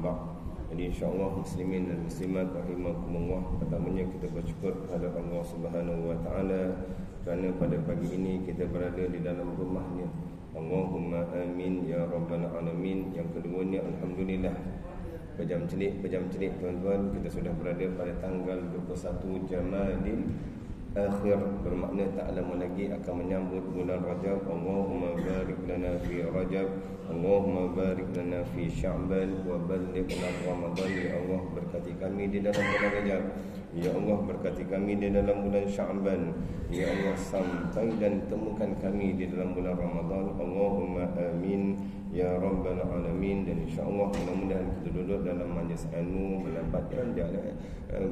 ba'd. Jadi insya-Allah muslimin dan muslimat rahimakumullah, pertamanya kita bersyukur kepada Allah Subhanahu wa taala kerana pada pagi ini kita berada di dalam rumahnya. Allahumma amin ya rabbal alamin. Yang keduanya alhamdulillah. Pejam celik tuan-tuan, kita sudah berada pada tanggal 21 Jamadil Akhir, bermakna tak lama lagi akan menyambut bulan Rajab. Allahumma barik lana fi Rajab, Allahumma barik lana fi Sya'ban wa ballighna Ramadan. Ya Allah, berkati kami di dalam bulan Rajab. Ya Allah, berkati kami di dalam bulan Sya'ban. Ya Allah, sampai dan temukan kami di dalam bulan Ramadan. Allahumma amin ya rabbal alamin. Dan insya-Allah mudah-mudahan kita duduk dalam majlis ilmu, mendapatkan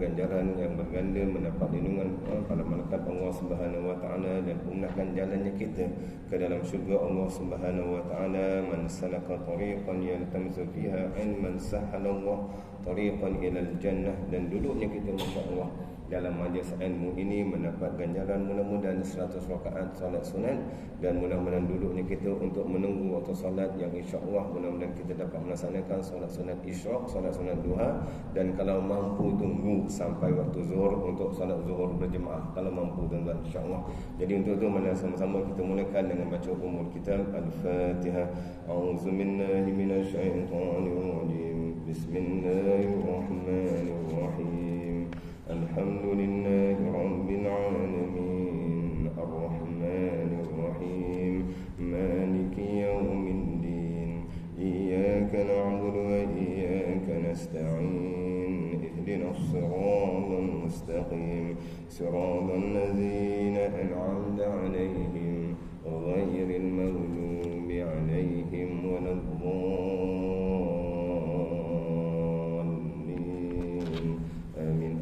ganjaran yang berganda, mendapat lindungan para malaikat Allah Subhanahu wa taala, dan memudahkan jalannya kita ke dalam syurga Allah Subhanahu wa taala. Man salaka tariqan yaltamisu fiha ilman sahalallahu tariqan ilal jannah. Dan duduknya kita masya-Allah dalam majlis ilmu ini mendapat ganjaran mudah-mudahan 100 rakaat solat sunat, dan mudah-mudahan duduknya kita untuk menunggu waktu solat yang insya-Allah mudah-mudahan kita dapat melaksanakan solat sunat isyraq, solat sunat duha, dan kalau mampu tunggu sampai waktu zuhur untuk solat zuhur berjemaah kalau mampu tuan-tuan insya-Allah. Jadi untuk itu mari sama-sama kita mulakan dengan baca umul kitab Al-Fatihah. A'udzubillahi minasyaitonir rajim. Bismillahirrahmanirrahim. Alhamdulillahi rabbil alamin. Ar-Rahmanir Rahim. Maliki yaumiddin. Iyyaka na'budu wa iyyaka nasta'in. Ihdinas siratal mustaqim. Siratal ladzina an'amta 'alaihim ghairil maghdubi 'alaihim waladdallin.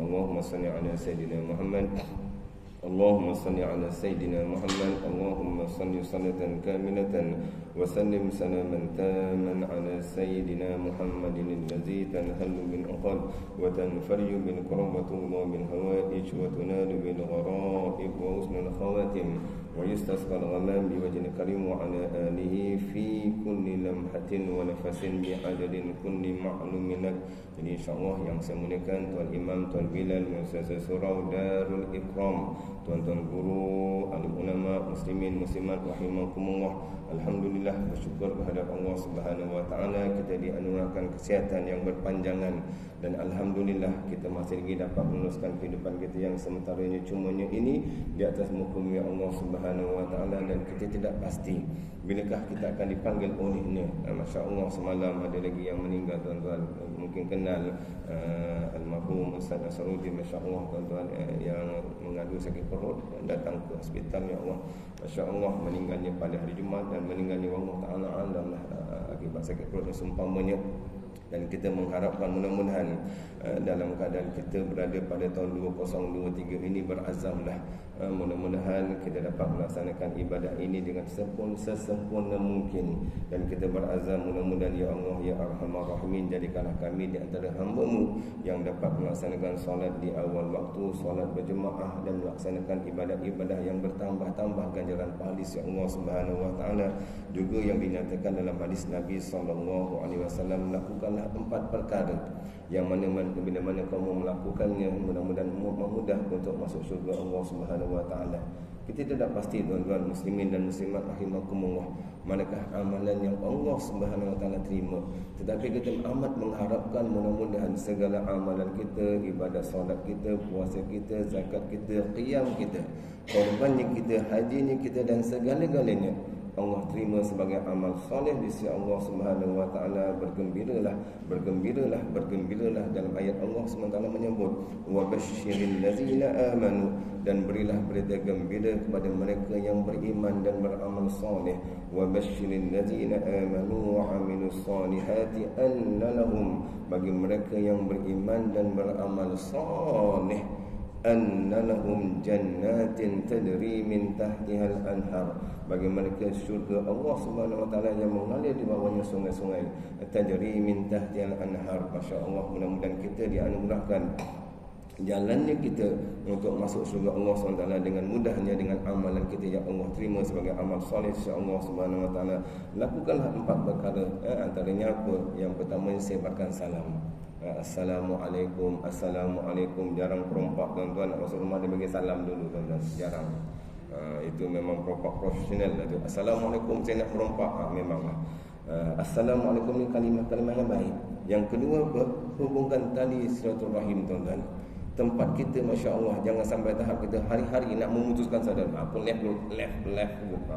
Allahumma salli ala Sayyidina Muhammad. Allahumma salli ala Sayyidina Muhammad. Allahumma salli salatan kamilatan wa sallim salaman taman ala Sayyidina Muhammadin allazi tanhallu bil uqad wa tanfarju bil qurbati wa bil hawaij wa tunalu bil gharaib wa husnul khawatim wa yustasqal ghamam bi wajhil karim wa ala alihi fi kulli lamhatin wa nafasin bi adadin kulli ma'lumin lak. Jadi insya-Allah yang saya muliakan Tuan Imam, Tuan Bilal, Muassasah Surau Darul Ikram, tuan-tuan guru, alim ulama, muslimin, muslimat rahimakumullah. Alhamdulillah, bersyukur kepada Allah Subhanahu wa taala kita dianugerahkan kesihatan yang berpanjangan, dan alhamdulillah kita masih lagi dapat meneruskan kehidupan kita yang sementaranya cumanya ini di atas muka bumi Allah Subhanahu wa taala, dan kita tidak pasti bilakah kita akan dipanggil olehnya. Masya-Allah, semalam ada lagi yang meninggal tuan-tuan, mungkin kenal almarhum Ustaz Nasruddin, masya-Allah tuan-tuan, yang mengadu sakit perut, datang ke hospital, ya Allah, masya-Allah, meninggalnya pada hari Jumaat, dan meninggalnya Allah taala alam akibat sakit perut dan seumpamanya. Dan kita mengharapkan mudah-mudahan dalam keadaan kita berada pada tahun 2023 ini berazamlah, mudah-mudahan kita dapat melaksanakan ibadah ini dengan sesempurna mungkin, dan kita berazam mudah-mudahan ya Allah ya Arhamar Rahimin, jadikanlah kami di antara hamba-Mu yang dapat melaksanakan solat di awal waktu, solat berjemaah, dan melaksanakan ibadah-ibadah yang bertambah-tambah ganjaran pahala ya Allah Subhanahu wa taala. Juga yang dinyatakan dalam hadis Nabi sallallahu alaihi wasallam, lakukanlah 4 perkara yang bila-mana kamu melakukannya mudah-mudahan mudah untuk masuk syurga Allah Subhanahu wa taala. Kita tidak pasti tuan-tuan muslimin dan muslimat rahimakumullah manakah amalan yang Allah Subhanahu wa taala terima, tetapi kita amat mengharapkan mudah-mudahan segala amalan kita, ibadah solat kita, puasa kita, zakat kita, qiyam kita, korbannya kita, hajinya kita, dan segala-galanya Allah terima sebagai amal soleh di sisi Allah Subhanahu wa taala. Bergembiralah dalam ayat Allah SWT menyebut wa basyiril ladzina amanu, dan berilah berita gembira kepada mereka yang beriman dan beramal soleh. Wa basyiril ladzina amanu wa amilus solihati anna lahum, bagi mereka yang beriman dan beramal soleh, anna lahum jannatin tadri min tahtihal anhar, bagi mereka syurga Allah Subhanahu wa taala yang mengalir di bawahnya sungai-sungai, tadri min tahtihal anhar. Masya-Allah, mudah-mudahan kita dianugerahkan jalannya kita untuk masuk syurga Allah SWT dengan mudahnya dengan amalan kita yang Allah terima sebagai amal soleh insya-Allah Subhanahu wa taala. Lakukanlah 4 perkara, antaranya apa? Yang pertama, sebarkan salam. Assalamualaikum, assalamualaikum. Jarang perompak tuan-tuan nak masuk rumah dia bagi salam dulu tuan-tuan, jarang. Itu memang perompak profesional lah tu. Assalamualaikum, saya nak perompak. Memanglah. Assalamualaikum ni kalimah-kalimah yang baik. Yang kedua apa? Hubungkan tali silaturahim tuan-tuan. Tempat kita Masya Allah, jangan sampai tahap kita hari-hari nak memutuskan saudara. Apa left,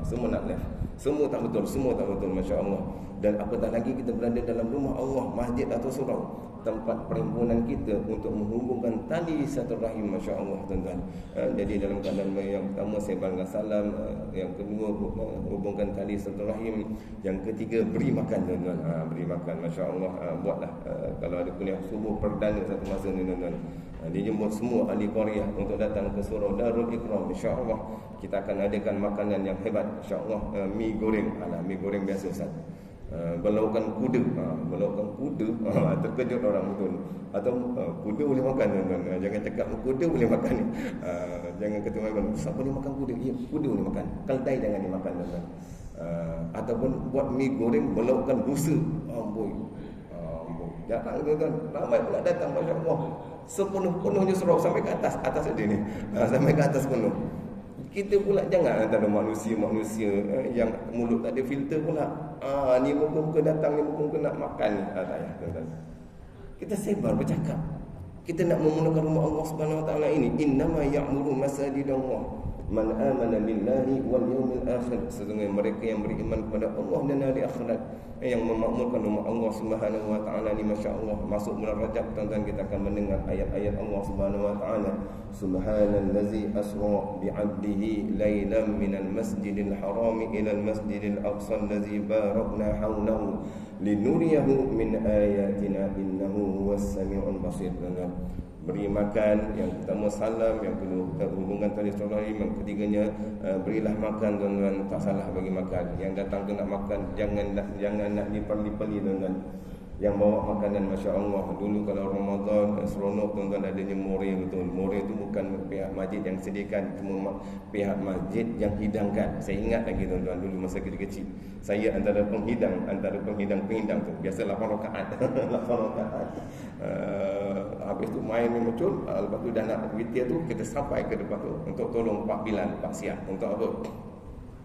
semua nak left. Semua tak betul Masya Allah. Dan apatah lagi kita berada dalam rumah Allah, masjid atau surau, tempat perhimpunan kita untuk menghubungkan tali silaturahim Masya Allah tuan-tuan. Jadi dalam keadaan yang pertama sebarkan salam, yang kedua hubungkan tali silaturahim, yang ketiga beri makan tuan-tuan. Beri makan Masya Allah. Buatlah kalau ada kuliah subuh perdana satu masa ni tuan-tuan, dijemput semua ahli Korea untuk datang ke surau Darul Ikram. InsyaAllah kita akan adakan makanan yang hebat InsyaAllah. Mi goreng, mi goreng biasa Ustaz. Belaukan kuda, terkejut orang betul. Atau kuda boleh makan tuan-tuan. Jangan cakap kuda boleh makan ni. Jangan kata makan, siapa boleh makan kuda? Ya, kuda boleh makan. Keldai jangan dimakan tuan-tuan. Ataupun buat mi goreng belaukan busa. Amboi. Jarang tuan-tuan, ramai pula datang Masya-Allah. Sepenuh-penuhnya surau sampai ke atas ada ni. Sampai ke atas penuh. Kita pula jangan antara manusia yang mulut tak ada filter pula. Ni muka-muka datang, ni muka-muka nak makan ni. Tak payah tuan-tuan. Kita sebar bercakap. Kita nak memulakan rumah Allah Subhanahu Wa Taala ini. Innama ya'muru masajidallah man amana billahi wal yawmil akhir. Sesungguhnya mereka yang beriman kepada Allah dan hari akhirat, yang memakmurkan rumah Allah Subhanahu Wa Taala ni Masya-Allah. Masuk bulan Rajab tuan-tuan, kita akan mendengar ayat-ayat Allah Subhanahu Wa Taala. Subhanallazi asra bi'abdihi lailan minal masjidil haram ila al masjidil aqsa allazi barakna hawlahu linuriyahu min ayatina innahu huwas samiul basir. Beri makan, yang pertama salam, yang kedua hubungan tali silaturahim, yang ketiganya berilah makan tuan-tuan. Tak salah bagi makan. Yang datang tu nak makan, jangan nak dipeli-peli tuan-tuan. Yang bawa makanan Masya Allah. Dulu kalau Ramadan seronok tuan-tuan, adanya more betul. More tu bukan pihak masjid yang sediakan, cuma pihak masjid yang hidangkan. Saya ingat lagi tuan-tuan, dulu masa kecil-kecil, saya antara penghidang tu biasa 8 rakaat. 8 rakaat. Habis tu main muncul, lepas tu dah nak witir tu, kita sampai ke depan tu untuk tolong Pak Bilal, Pak Siap. Untuk apa?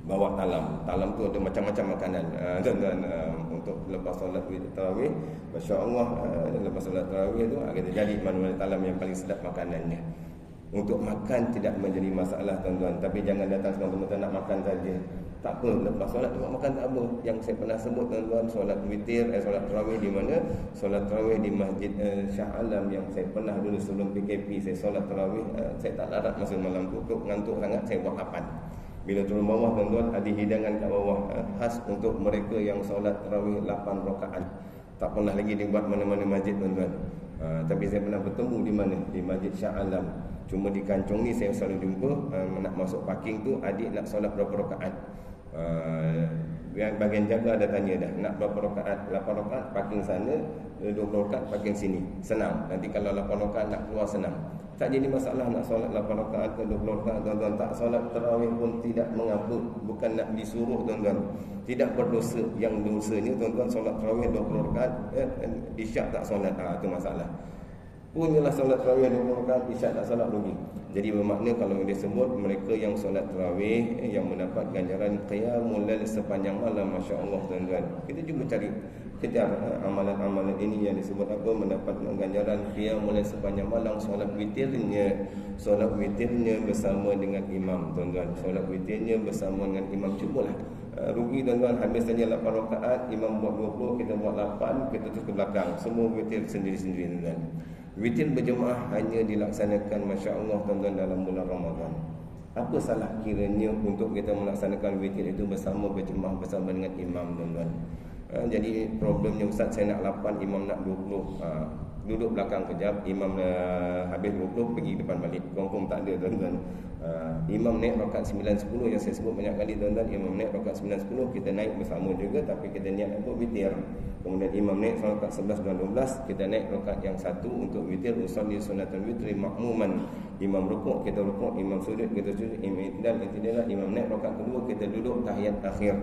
Bawa talam tu ada macam-macam makanan tuan-tuan, untuk lepas solat tarawih. Masya Allah, lepas solat tarawih tu kita jadi mana-mana talam yang paling sedap makanannya. Untuk makan tidak menjadi masalah tuan-tuan, tapi jangan datang semata-mata nak makan saja. Tak apa, lepas solat tu makan tak apa. Yang saya pernah sebut tuan-tuan, solat witir, solat tarawih di mana? Solat tarawih di Masjid Shah Alam yang saya pernah dulu sebelum PKP. Saya solat tarawih, saya tak larat masa malam tu, ngantuk sangat, saya buat 8. Bila turun bawah tuan-tuan, ada hidangan kat bawah khas untuk mereka yang solat tarawih 8 rakaat. Tak pernah lagi dibuat mana-mana masjid tuan-tuan. Tapi saya pernah bertemu di mana? Di Masjid Shah Alam. Cuma di kancung ni saya selalu jumpa, nak masuk parking tu, adik nak solat berapa rakaat. Bagian jaga ada tanya dah, nak berapa rakaat? 8 rakaat parking sana, 20 rakaat parking sini. Senang. Nanti kalau 8 rakaat nak keluar senang. Tak jadi masalah nak solat 8 rakaat ke 20 rakaat tuan-tuan. Tak solat tarawih pun tidak mengapa. Bukan nak disuruh tuan-tuan. Tidak berdosa. Yang dosanya tuan-tuan solat tarawih 20 rakaat, isyak tak solat. Itu masalah. Punyalah solat tarawih 20 rakaat, isyak tak solat rugi. Jadi bermakna kalau dia sebut mereka yang solat tarawih yang mendapat ganjaran qiyamul lail sepanjang malam, masya-Allah tuan-tuan. Kita cuba cari kejar amalan-amalan ini yang disebut apa, mendapat ganjaran qiyamul lail sepanjang malam. Solat witirnya bersama dengan imam tuan-tuan. Solat witirnya bersama dengan imam, cubalah. Rugi tuan-tuan, habis saja 8 rakaat, imam buat 20, kita buat 8, kita terus ke belakang. Semua witir sendiri-sendiri tuan-tuan. Witir berjemaah hanya dilaksanakan masya-Allah tuan-tuan dalam bulan Ramadan. Apa salah kiranya untuk kita melaksanakan witir itu bersama berjemaah bersama dengan imam tuan-tuan? Jadi problemnya Ustaz, saya nak 8, imam nak 20. Duduk belakang kejap, imam habis 20 pergi depan balik. Confirm tak ada tuan-tuan. Imam naik rakaat 9 10 yang saya sebut banyak kali tuan-tuan. Imam naik rakaat 9 10, kita naik bersama juga, tapi kita niat untuk witir. Kemudian imam naik rakaat 11 dan 12, kita naik rakaat yang satu untuk witir. Usolli sunnatul witri makmuman. Imam rukuk, kita rukuk. Imam sujud, kita sujud. Imam i'tidal, imam naik rakaat kedua, kita duduk tahiyat akhir.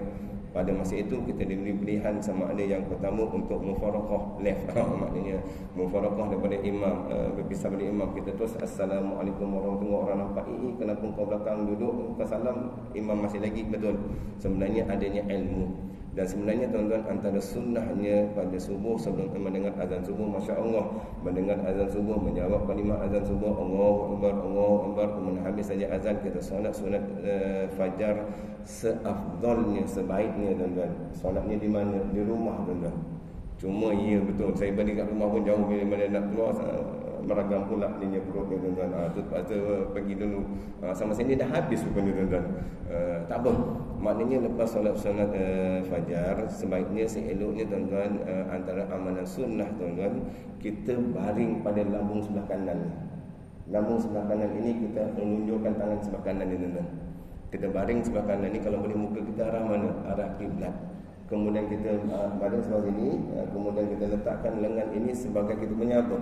Pada masa itu kita diberi pilihan sama ada yang pertama untuk mufaraqah left, maknanya mufaraqah daripada imam, berpisah dari imam, kita terus assalamualaikum warahmatullahi wabarakatuh. Orang nampak kenapa kau belakang duduk kau salam, imam masih lagi. Betul, sebenarnya adanya ilmu. Dan sebenarnya tuan-tuan, antara sunnahnya pada subuh sebelum mendengar azan subuh, Masya Allah, mendengar azan subuh, menjawab kalimah azan subuh, Allahu Akbar, Allahu Akbar. Kemudian habis saja azan, kita solat sunat fajar seafdalnya, sebaiknya tuan-tuan. Solatnya di mana? Di rumah tuan-tuan. Cuma ya betul, saya balik kat rumah pun jauh, bila mana nak keluar meragam pula dia perut dia tuan-tuan. Tu pergi dulu. Sama sini dah habis rupanya tuan-tuan. Tak apa. Maknanya lepas solat sunat fajar, sebaiknya seeloknya tuan-tuan, antara amalan sunnah tuan-tuan, kita baring pada lambung sebelah kanan. Lambung sebelah kanan ini kita menunjukkan tangan sebelah kanan ni tuan-tuan. Kita baring sebelah kanan ni, kalau boleh muka kita arah mana? Arah kiblat. Kemudian kita baring sebelah sini, kemudian kita letakkan lengan ini sebagai kita punya apa?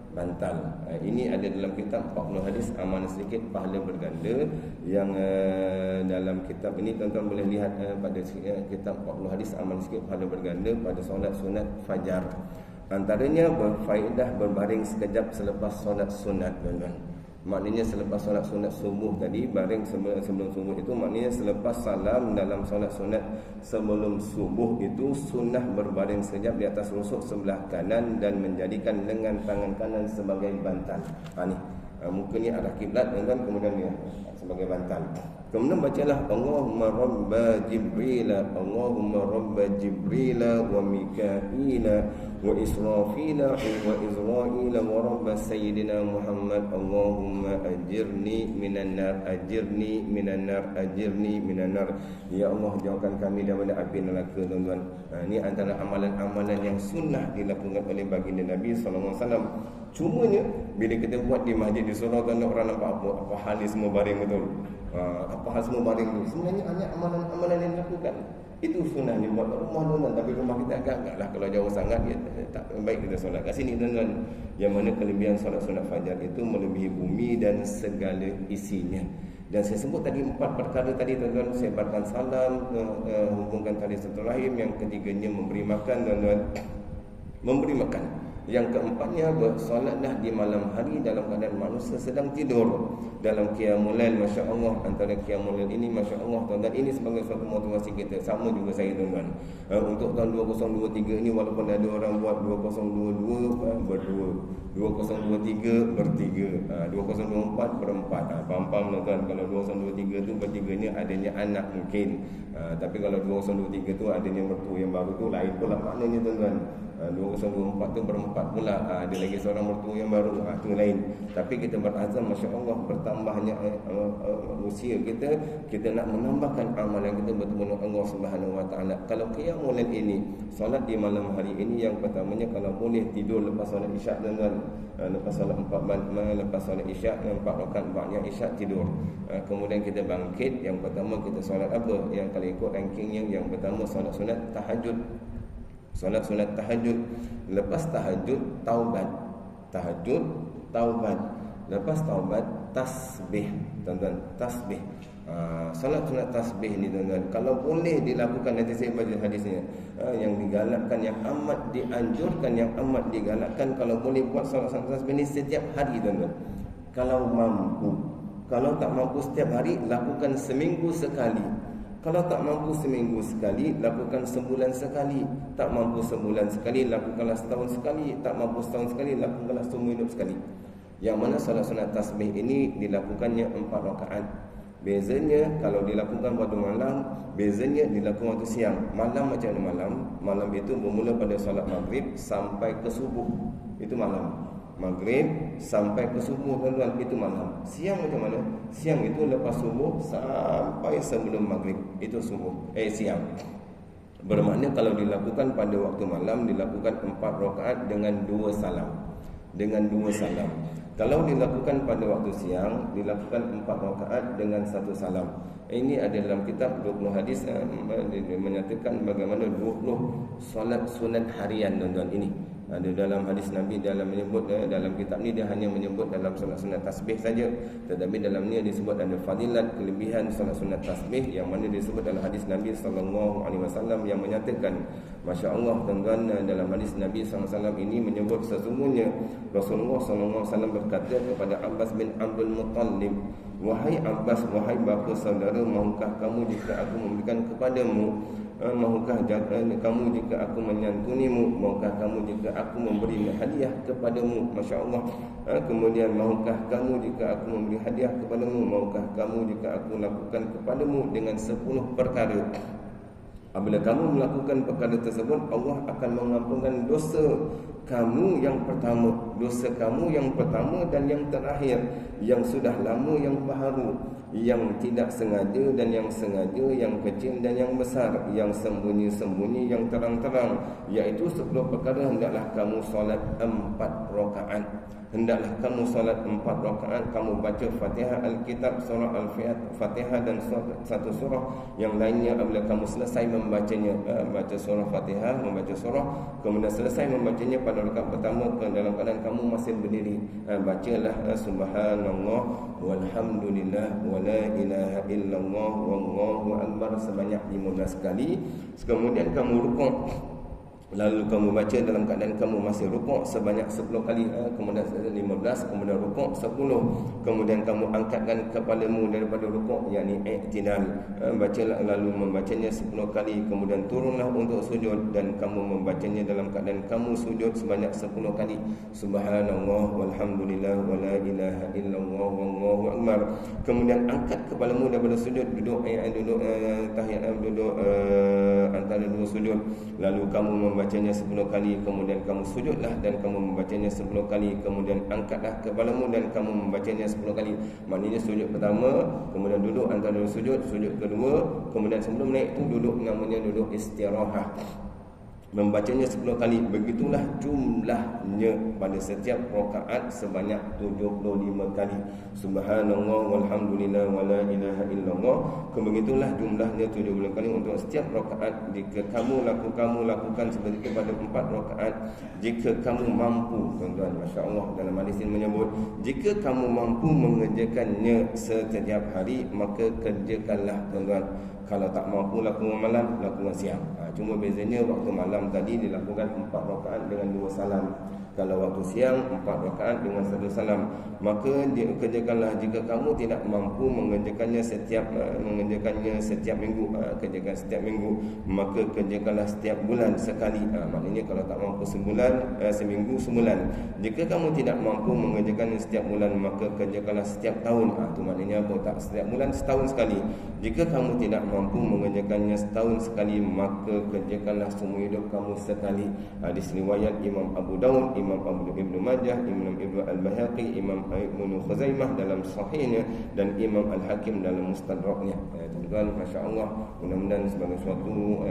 Bantal. Ini ada dalam kitab 40 hadis amal sedikit pahala berganda, yang dalam kitab ini tuan-tuan boleh lihat pada kitab 40 hadis amal sedikit pahala berganda pada solat sunat fajar. Antaranya berfaedah berbaring sekejap selepas solat sunat tuan-tuan. Maknanya selepas solat sunat subuh tadi, baring sebelum subuh itu, maknanya selepas salam dalam solat sunat sebelum subuh itu sunnah berbaring sekejap di atas rusuk sebelah kanan dan menjadikan lengan tangan kanan sebagai bantal. Ni muka ni arah kiblat tuan-tuan, kemudian ni sebagai bantal. Kemudian bacalah Allahumma rabba Jibril, Allahumma rabba Jibril wa Mikail wa Israfil wa Israil wa rabba Sayyidina Muhammad, Allahumma ajirni minan nar, ajirni minan nar, ajirni minan nar. Ya Allah, jauhkan kami daripada api neraka tuan-tuan. Ini antara amalan-amalan yang sunnah dilakukan oleh baginda Nabi SAW. Cumanya bila kita buat di masjid di surau, orang nampak apa hal ni semua baring betul. Apa hal semua baring tu? Sebenarnya hanya amalan-amalan yang dilakukan. Itu sunnah ni buat rumah tuan-tuan. Tapi rumah kita agak-agak lah, kalau jauh sangat ya, tak baik kita solat kat sini tuan-tuan. Yang mana kelebihan solat sunat fajar itu melebihi bumi dan segala isinya. Dan saya sebut tadi 4 perkara tadi tuan-tuan. Sebarkan salam, hubungkan tali silaturahim. Yang ketiganya memberi makan tuan-tuan. Memberi makan. Yang keempatnya, bersolatlah di malam hari dalam keadaan manusia sedang tidur. Dalam qiyamul lail, Masya Allah. Antara qiyamul lail ini, Masya Allah tuan-tuan, ini sebagai suatu motivasi kita. Sama juga saya tuan-tuan. Untuk tahun 2023 ini, walaupun ada orang buat 2022 berdua, 2023 bertiga, 2024 berempat. Paham-paham tuan-tuan. Kalau 2023 tu bertiganya adanya anak mungkin. Tapi kalau 2023 tu adanya mertua yang baru tu, lain pula maknanya tuan-tuan. 2024 tu berempat pula, ada lagi seorang mertua yang baru, tu lain. Tapi kita berazam, Masya Allah, bertambahnya usia kita, kita nak menambahkan amalan kita bertemu dengan Allah Subhanahu Wa Taala. Kalau qiyamul lail ini, solat di malam hari ini, yang pertamanya kalau boleh tidur lepas solat isyak tuan-tuan. Lepas solat 4 lepas solat isyak 4 rakaat ba'da isyak tidur. Kemudian kita bangkit, yang pertama kita solat apa? Yang kalau ikut rankingnya, yang pertama solat sunat tahajud. Solat sunat tahajud. Lepas tahajud, taubat. Tahajud, taubat. Lepas taubat, tasbih. Tuan-tuan, tasbih. Solat sunat tasbih ni tuan-tuan, kalau boleh dilakukan, nanti saya baca hadisnya, yang digalakkan, yang amat dianjurkan, yang amat digalakkan, kalau boleh buat solat sunat tasbih ni setiap hari tuan-tuan. Kalau mampu. Kalau tak mampu setiap hari, lakukan seminggu sekali. Kalau tak mampu seminggu sekali, lakukan sebulan sekali. Tak mampu sebulan sekali, lakukanlah setahun sekali. Tak mampu setahun sekali, lakukanlah seumur hidup sekali. Yang mana solat sunat tasbih ini dilakukannya 4 rakaat. Bezanya kalau dilakukan waktu malam, bezanya dilakukan waktu siang. Malam macam mana malam? Malam itu bermula pada solat maghrib sampai ke subuh. Itu malam. Maghrib sampai ke subuh tuan-tuan, itu malam. Siang macam mana? Siang itu lepas subuh sampai sebelum maghrib, itu subuh. Siang. Bermakna kalau dilakukan pada waktu malam, dilakukan 4 rakaat dengan 2 salam. Dengan 2 salam. Kalau dilakukan pada waktu siang, dilakukan 4 rakaat dengan 1 salam. Ini ada dalam kitab 20 hadis menyatakan bagaimana 20 solat sunat harian tuan-tuan ini. Ada dalam hadis Nabi dalam menyebut dalam kitab ni dia hanya menyebut dalam solat sunat tasbih saja, tetapi dalam ni disebut ada fadilat kelebihan solat sunat tasbih yang mana disebut dalam hadis Nabi sallallahu alaihi wasallam yang menyatakan, masya-Allah tuan-tuan, dalam hadis Nabi sallallahu alaihi wasallam ini menyebut sesungguhnya Rasulullah sallallahu alaihi wasallam berkata kepada Abbas bin Abdul Muttalib, wahai Abbas, wahai bapa saudara, mahukah kamu jika aku memberikan kepadamu, mahukah kamu jika aku menyantunimu, mahukah kamu jika aku memberi hadiah kepadamu, masya-Allah. Kemudian mahukah kamu jika aku memberi hadiah kepadamu, mahukah kamu jika aku lakukan kepadamu dengan 10 perkara. Apabila kamu melakukan perkara tersebut, Allah akan mengampunkan dosa kamu yang pertama, dosa kamu yang pertama dan yang terakhir, yang sudah lama, yang baharu, yang tidak sengaja dan yang sengaja, yang kecil dan yang besar, yang sembunyi-sembunyi, yang terang-terang, iaitu 10 perkara. Hendaklah kamu solat 4 rakaat. Hendaklah kamu solat 4 rakaat, kamu baca Fatihah Alkitab, surah Al-Fatihah dan satu surah yang lainnya. Apabila kamu selesai membacanya, baca surah Fatihah, membaca surah, kemudian selesai membacanya pada rakaat pertama dalam keadaan kamu masih berdiri, bacalah subhanallah walhamdulillah wala ilaha illallah wallahu akbar sebanyak 15 kali. Kemudian kamu rukuk, lalu kamu baca dalam keadaan kamu masih rukuk sebanyak 10 kali, kemudian 15, kemudian rukuk 10, kemudian kamu angkatkan kepalamu daripada rukuk, yakni i'tidal, bacalah, lalu membacanya 10 kali, kemudian turunlah untuk sujud dan kamu membacanya dalam keadaan kamu sujud sebanyak 10 kali, subhanallah walhamdulillah wala ilaha illallah wallahu akbar. Kemudian angkat kepalamu daripada sujud, duduk tahiyat, duduk antara 2 sujud, lalu kamu membacanya 10 kali, kemudian kamu sujudlah dan kamu membacanya 10 kali, kemudian angkatlah kepalamu dan kamu membacanya 10 kali. Maknanya sujud pertama, kemudian duduk antara sujud, sujud kedua, kemudian sebelum naik tu duduk, namanya duduk istirahah, membacanya 10 kali. Begitulah jumlahnya pada setiap rakaat sebanyak 75 kali. Subhanallah walhamdulillah wala ilaha illallah. Begitulah jumlahnya 70 kali untuk setiap rakaat. Jika kamu lakukan seperti itu pada 4 rakaat, jika kamu mampu, tuan-tuan, masya-Allah, dalam hadis ini menyebut jika kamu mampu mengerjakannya setiap hari, maka kerjakanlah, tuan-tuan. Kalau tak mampu lakukan malam, lakukan siang. Cuma bezanya waktu malam tadi dilakukan 4 rakaat dengan 2 salam. Kalau waktu siang 4 rakaat dengan 1 salam. Maka kerjakanlah jika kamu tidak mampu mengerjakannya setiap minggu, kerjakan setiap minggu, maka kerjakanlah setiap bulan sekali. Maknanya kalau tak mampu seminggu sebulan. Jika kamu tidak mampu mengerjakannya setiap bulan, maka kerjakanlah setiap tahun. Itu maknanya apa? Tak setiap bulan, setahun sekali. Jika kamu tidak mampu mengerjakannya setahun sekali, maka kerjakanlah semua hidup kamu sekali. Hadis riwayat Imam Abu Daud, Imam Ibn Majah, Imam Ibn Al-Bahaqi, Imam Ibn Khuzaimah dalam sahihnya, dan Imam Al-Hakim dalam mustadraknya. Tuan-tuan, masya-Allah, mudah-mudahan sebagai suatu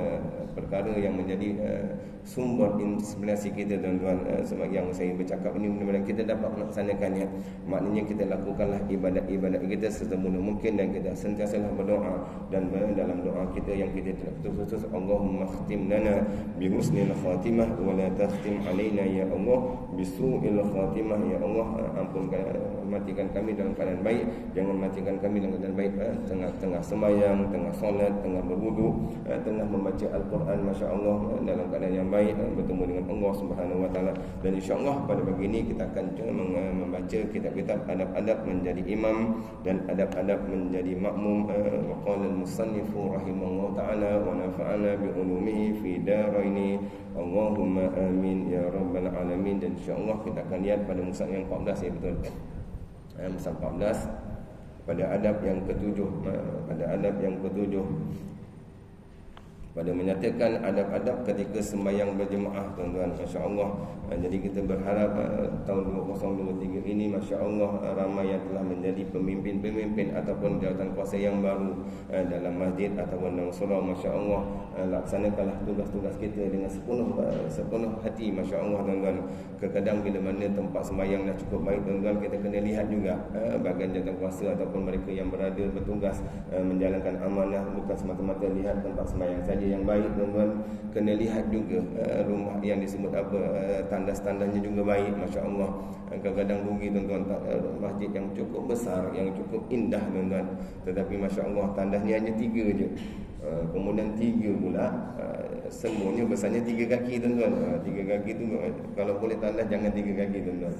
perkara yang menjadi sumber inspirasi kita, tuan-tuan, sebab yang saya bercakap ini mudah-mudahan kita dapat melaksanakannya. Maknanya kita lakukanlah ibadat-ibadat kita sesemula mungkin, dan kita sentiasalah berdoa, dan dalam doa kita yang kita tidak putus-putus, Allahumma khtim lana bi husnil khatimah wa la takhtim alaina ya Allah bisu'il khatimah. Ya Allah, ampunkan, matikan kami dalam keadaan baik, jangan matikan kami dalam keadaan baik, tengah sembahyang, tengah solat, tengah berwudu, tengah membaca Al-Quran, masya-Allah, dalam keadaan yang baik, bertemu dengan Allah Subhanahu wa taala. Dan insya-Allah pada pagi ini kita akan membaca kitab-kitab adab-adab menjadi imam dan adab-adab menjadi makmum. Wa qala al-musannif rahimahullah taala wa nafa'ana bi ulumihi fi daraini Allahumma amin ya rabbal alamin. Dan insya-Allah kita akan lihat pada mushaf yang 14, ya betul, mushaf 14 pada adab yang ketujuh. Pada adab yang ketujuh pada menyatakan adab-adab ketika sembahyang berjemaah, tuan-tuan. Masya-Allah. Jadi kita berharap tahun 2023 ini, masya-Allah, ramai yang telah menjadi pemimpin-pemimpin ataupun jawatan kuasa yang baru dalam masjid ataupun dalam surau. Masya-Allah, laksanakanlah tugas-tugas kita dengan sepenuh hati. Masya-Allah, tuan-tuan. Kadang-kadang bila mana tempat sembahyang dah cukup baik, tuan-tuan, kita kena lihat juga bahagian jawatan kuasa ataupun mereka yang berada bertugas menjalankan amanah, bukan semata-mata lihat tempat sembahyang saja yang baik, tuan-tuan. Kena lihat juga rumah yang disebut apa, tandas-tandasnya juga baik. Masya-Allah. Kadang-kadang rugi, tuan-tuan, masjid yang cukup besar, yang cukup indah, tuan-tuan, tetapi masya-Allah tandasnya hanya 3 je. Kemudian 3 pula semuanya besarnya 3 kaki, tuan-tuan. 3 kaki tu kalau boleh tandas jangan 3 kaki, tuan-tuan.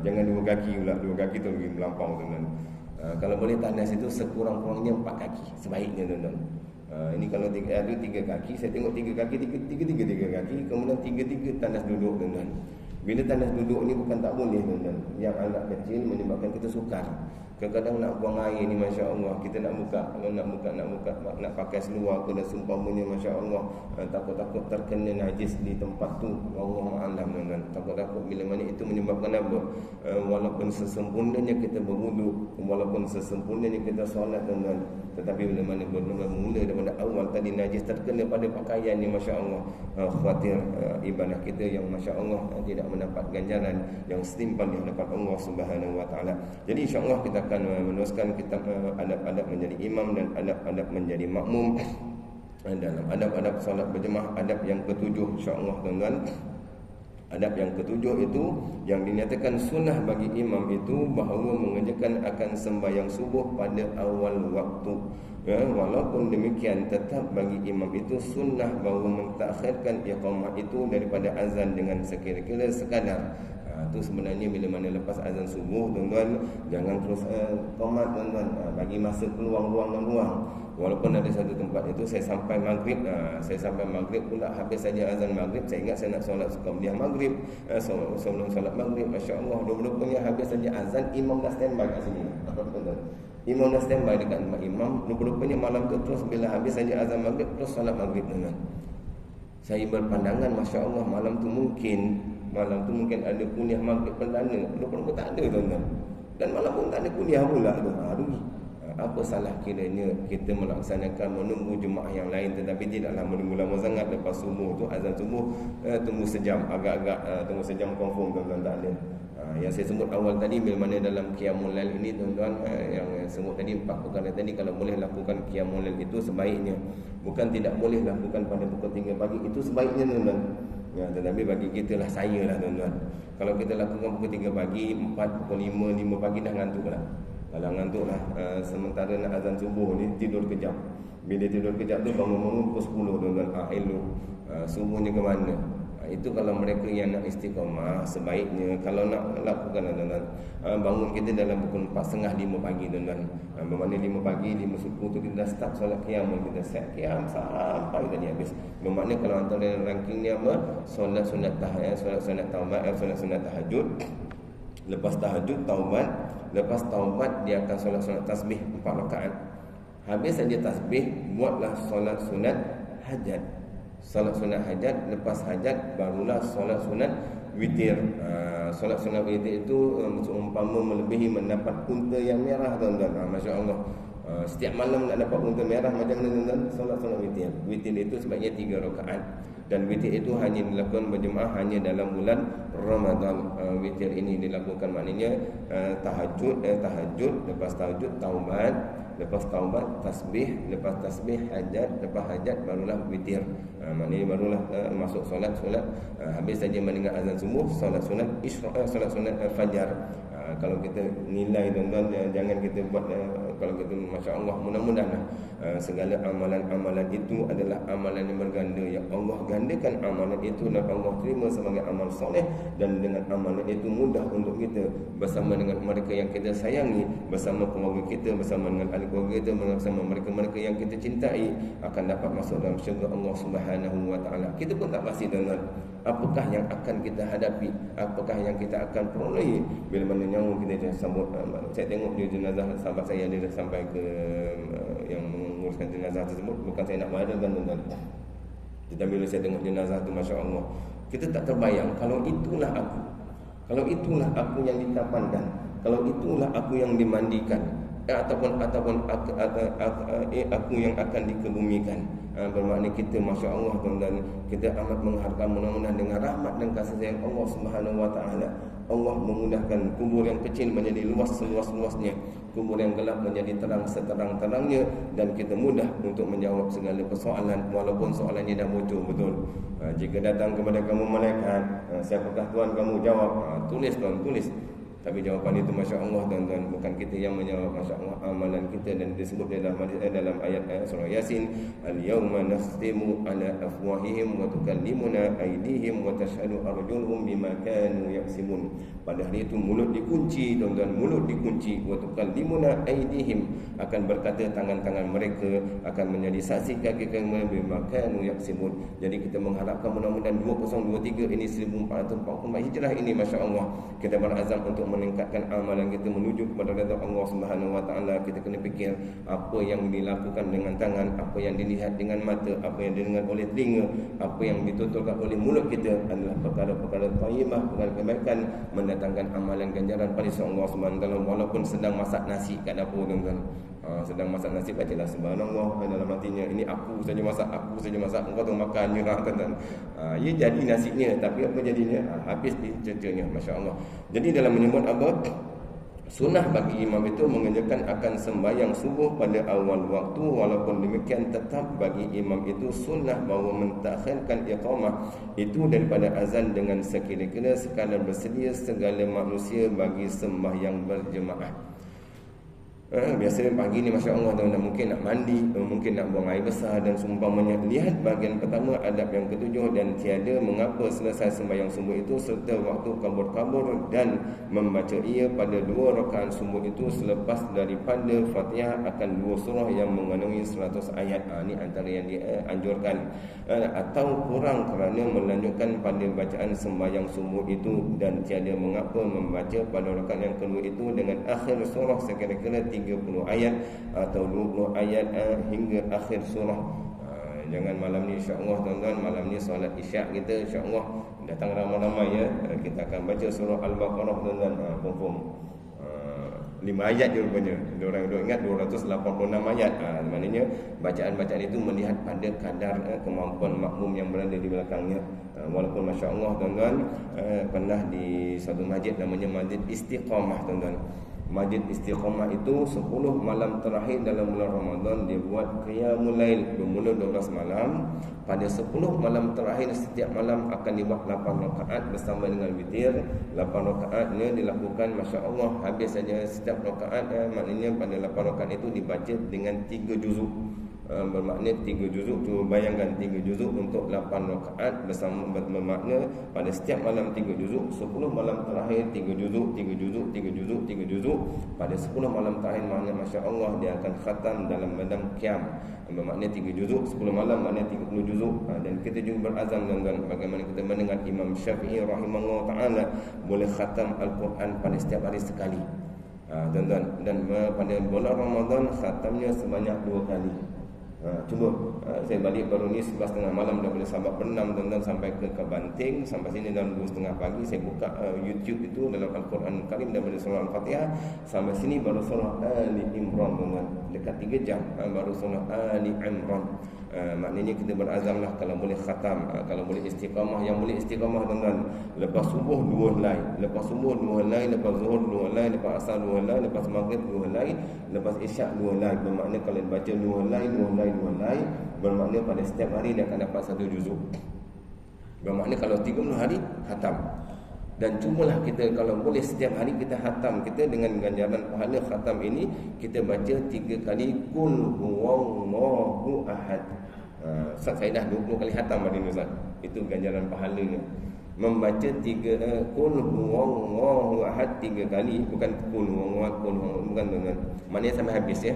Jangan 2 kaki pula. 2 kaki tu lagi melampau, tuan-tuan. Kalau boleh tandas itu sekurang-kurangnya 4 kaki sebaiknya, tuan-tuan. Ini kalau ada 3 kaki, saya tengok 3 kaki, 3 kaki, kemudian 3 tandas duduk, tuan-tuan. Bila tandas duduk ni bukan tak boleh, tuan-tuan. Yang agak kecil menyebabkan kita sukar. Kadang-kadang nak buang air ni, masya-Allah, kita nak buka, nak pakai seluar ke dan seumpamanya, masya-Allah, takut-takut terkena najis di tempat tu. Allah alam, tuan-tuan. Takut-takut bila mana itu menyebabkan apa? Walaupun sesempurnanya kita berwuduk, walaupun sesempurnanya kita solat, tuan-tuan, tetapi bila mana bermula daripada awal tadi najis terkena pada pakaian ni, masya-Allah, khawatir ibadah kita yang masya-Allah tidak mendapat ganjaran yang setimpal di hadapan Allah Subhanahu wa taala. Jadi insya-Allah kita akan meneruskan kitab adab-adab menjadi imam dan adab-adab menjadi makmum. Dalam adab-adab solat berjemaah, adab yang ketujuh, insya-Allah, tuan-tuan. Adab yang ketujuh itu yang dinyatakan sunnah bagi imam itu bahawa mengerjakan akan sembahyang subuh pada awal waktu. Walaupun demikian, tetap bagi imam itu sunnah bahawa mentakhirkan iqamah itu daripada azan dengan sekira-kira sekadar. Itu sebenarnya bila mana lepas azan subuh, tuan-tuan, jangan terus qomat, tuan-tuan. Bagi masa peluang-luang. Walaupun ada satu tempat itu saya sampai maghrib, pula habis saja azan maghrib, saya ingat saya nak solat qabliyah maghrib, sebelum solat maghrib, masya-Allah, rupanya habis saja azan, imam dah standby kat sini. Imam dah standby dekat tempat imam, rupanya malam tu terus bila habis saja azan maghrib terus solat maghrib, tuan-tuan. Saya berpandangan, masya-Allah, malam tu mungkin ada kuliah maghrib perdana, rupanya tak ada, tuan-tuan. Dan malam pun tak ada kuliah pula tu. Rugi. Apa salah kiranya kita melaksanakan menunggu jemaah yang lain, tetapi tidaklah menunggu lama sangat. Lepas subuh tu azan subuh, tunggu sejam, agak-agak tunggu sejam confirm, tuan-tuan, tak ada. Yang saya sebut awal tadi, bila mana dalam qiyamul lail ini, tuan-tuan, yang sebut tadi 4 perkara tadi, kalau boleh lakukan qiyamul lail itu sebaiknya. Bukan tidak boleh lakukan pada pukul 3 pagi, itu sebaiknya, tuan-tuan. Tetapi bagi kita lah, saya lah, tuan-tuan, kalau kita lakukan pukul 3 pagi, 4, pukul 5 pagi dah ngantuk lah. Kalau ngantuk lah, sementara nak azan subuh ni tidur kejap. Bila tidur kejap tu bangun-bangun pukul 10, tuan-tuan. Elok subuhnya ke mana? Itu kalau mereka yang nak istiqamah, sebaiknya kalau nak lakukan, tuan-tuan, bangun kita dalam pukul 4.30, 5 pagi, tuan-tuan. Bermakna 5 pagi, 5.10 tu kita dah start solat qiyam, kita set qiyam sampai tadi habis. Bermakna kalau antara ranking ni apa? Solat sunat tahajud, solat taubat, solat sunat tahajud. Lepas tahajud taubat, lepas taubat dia akan solat tasbih 4 rakaat. Habis saja tasbih, buatlah solat sunat hajat. Solat sunat hajat, lepas hajat barulah solat sunat witir. Solat sunat witir itu seumpama melebihi mendapat unta yang merah, tuan-tuan. Masya-Allah. Setiap malam nak dapat unta merah macam mana, tuan-tuan? Solat sunat witir. Witir itu sebaiknya 3 rakaat. Dan witir itu hanya dilakukan berjemaah hanya dalam bulan Ramadan. Witir ini dilakukan maknanya tahajud, lepas tahajud taubat, lepas taubat tasbih, lepas tasbih hajat, lepas hajat barulah witir. Maknanya barulah masuk solat. Habis saja mendengar azan subuh, solat sunat isyraq, solat sunat fajar. Kalau kita nilai, tuan-tuan, jangan kita buat kalau kita, masya-Allah, mudah-mudahan segala amalan-amalan itu adalah amalan yang berganda, yang Allah gandakan amalan itu dan Allah terima sebagai amal soleh, dan dengan amalan itu mudah untuk kita bersama dengan mereka yang kita sayangi, bersama keluarga kita, bersama dengan ahli keluarga kita, bersama mereka-mereka yang kita cintai, akan dapat masuk dalam syurga Allah Subhanahu wa taala. Kita pun tak pasti, tuan-tuan, apakah yang akan kita hadapi, apakah yang kita akan perolehi bila mana nyawa kita sambut. Saya tengok di jenazah sahabat saya, dia dah sampai ke yang menguruskan jenazah tersebut. Bukan saya nak mengadakan tuan-tuan, tetapi bila saya tengok jenazah tu, Masya Allah, kita tak terbayang kalau itulah aku, kalau itulah aku yang dikafankan, kalau itulah aku yang dimandikan, ataupun aku yang akan dikebumikan. Bermakna kita, Masya Allah tuan-tuan, kita amat mengharapkan mudah-mudahan dengan rahmat dan kasih sayang Allah Subhanahu Wa Taala, Allah memudahkan kubur yang kecil menjadi luas seluas-luasnya, kubur yang gelap menjadi terang seterang-terangnya, dan kita mudah untuk menjawab segala persoalan walaupun soalannya dah bocor betul. Jika datang kepada kamu malaikat, siapakah Tuhan kamu? Jawab, tulis tuan, tulis. Tapi jawapan itu, Masya Allah tuan-tuan, bukan kita yang menjawab, Masya Allah, amalan kita. Dan disebut dalam ayat surah Yasin, al-yawma nakhtimu ala afwahihim wa tukallimuna aydihim wa tashhadu arjuluhum bima kanu yaksibun. Pada hari itu mulut dikunci tuan-tuan, mulut dikunci, wa tukallimuna aydihim, akan berkata tangan-tangan mereka akan menjadi saksi kaki mereka bima kanu yaksibun. Jadi kita mengharapkan mudah-mudahan 2023 ini 1444 Hijrah ini, Masya Allah, kita berazam untuk meningkatkan amalan kita menuju kepada redha Allah Subhanahu Wa Taala. Kita kena fikir apa yang dilakukan dengan tangan, apa yang dilihat dengan mata, apa yang didengar oleh telinga, apa yang dituturkan oleh mulut kita adalah perkara-perkara thayyibah, perkara kebaikan, mendatangkan amalan ganjaran pada Allah Subhanahu Wa Taala. Walaupun sedang masak nasi kat dapur tuan-tuan, sedang masak nasi, bacalah subhanallah dalam hatinya, ini aku saja masak, aku saja masak, engkau tu makan nyerah tuan-tuan. Ia jadi nasinya, tapi apa jadinya? Habis ceritanya, Masya Allah. Jadi dalam menyebut apa? Sunnah bagi imam itu mengerjakan akan sembahyang subuh pada awal waktu. Walaupun demikian, tetap bagi imam itu sunnah bahawa mentakhirkan iqamah itu daripada azan dengan sekira-kira sekadar bersedia segala manusia bagi sembahyang berjemaah. Biasa pagi ni, Masya Allah tuan-tuan, mungkin nak mandi, mungkin nak buang air besar dan seumpamanya. Lihat bahagian pertama adab yang ketujuh, dan tiada mengapa selesai sembahyang subuh itu serta waktu kabur-kabur dan membaca ia pada 2 rakaat subuh itu selepas daripada Fatihah akan 2 surah yang mengandungi 100 ayat. Ini antara yang dianjurkan. Atau kurang kerana melanjutkan pada bacaan sembahyang subuh itu, dan tiada mengapa membaca pada rakaat yang kedua itu dengan akhir surah sekira-kira 30 ayat atau 20 ayat hingga akhir surah. Jangan malam ni, insya-Allah tuan-tuan, malam ni solat isyak kita, insya-Allah datang ramai-ramai ya. Kita akan baca surah Al-Baqarah tuan-tuan. Confirm 5 ayat je rupanya. Diorang ingat 286 ayat. Maknanya bacaan-bacaan itu melihat pada kadar kemampuan makmum yang berada di belakangnya. Walaupun Masya Allah tuan-tuan, pernah di satu masjid namanya Masjid Istiqamah tuan-tuan. Masjid Istiqamah itu 10 malam terakhir dalam bulan Ramadan dia buat qiyamul lail, bermula 12 malam. Pada 10 malam terakhir setiap malam akan dibuat 8 rakaat bersama dengan witir. 8 rakaatnya dilakukan, Masya Allah, habis saja setiap rakaat. Maknanya pada 8 rakaat itu dibaca dengan 3 juzuk. Bermakna 3 juzuk. Cuba bayangkan 3 juzuk untuk 8 rakaat bersama, bermakna pada setiap malam 3 juzuk. 10 malam terakhir 3 juzuk, 3 juzuk, 3 juzuk, 3 juzuk. Pada 10 malam terakhir, makna Masya Allah, dia akan khatam dalam badan qiyam. Bermakna 3 juzuk, 10 malam makna 30 juzuk. Dan kita juga berazam tuan-tuan, bagaimana kita mendengar Imam Syafi'i rahimahullah ta'ala boleh khatam Al-Quran pada setiap hari sekali, tuan-tuan. Dan pada bulan Ramadan khatamnya sebanyak 2 kali. Cuba saya balik baru ni 11.30 malam daripada Sabak Bernam tuan-tuan sampai ke Banting, sampai sini dalam 2.30 pagi. Saya buka YouTube itu dalam Al-Quran Karim daripada surah Al-Fatihah sampai sini baru surah Ali Imran tuan-tuan, dekat 3 jam baru surah Ali Imran. Maknanya kita berazamlah kalau boleh khatam, kalau boleh istiqamah. Yang boleh istiqamah tuan-tuan, lepas subuh 2 helai, lepas subuh 2 helai, lepas zuhur 2 helai, lepas asar 2 helai, lepas maghrib 2 helai, lepas isyak 2 helai. Bermakna kalau baca 2 helai, 2 helai, 2 helai, bermakna pada setiap hari dia akan dapat 1 juzuk. Bermakna kalau 30 hari khatam. Dan cubalah kita kalau boleh setiap hari kita khatam, kita dengan ganjaran pahala khatam ini kita baca 3 kali Qul huwallahu ahad. Saya dah 20 kali khatam hari ni Ustaz. Itu ganjaran pahalanya. Membaca 3 Qul huwallahu ahad 3 kali, bukan Qul huwallahu ahad, bukan tuan-tuan. Maknanya sampai habis ya.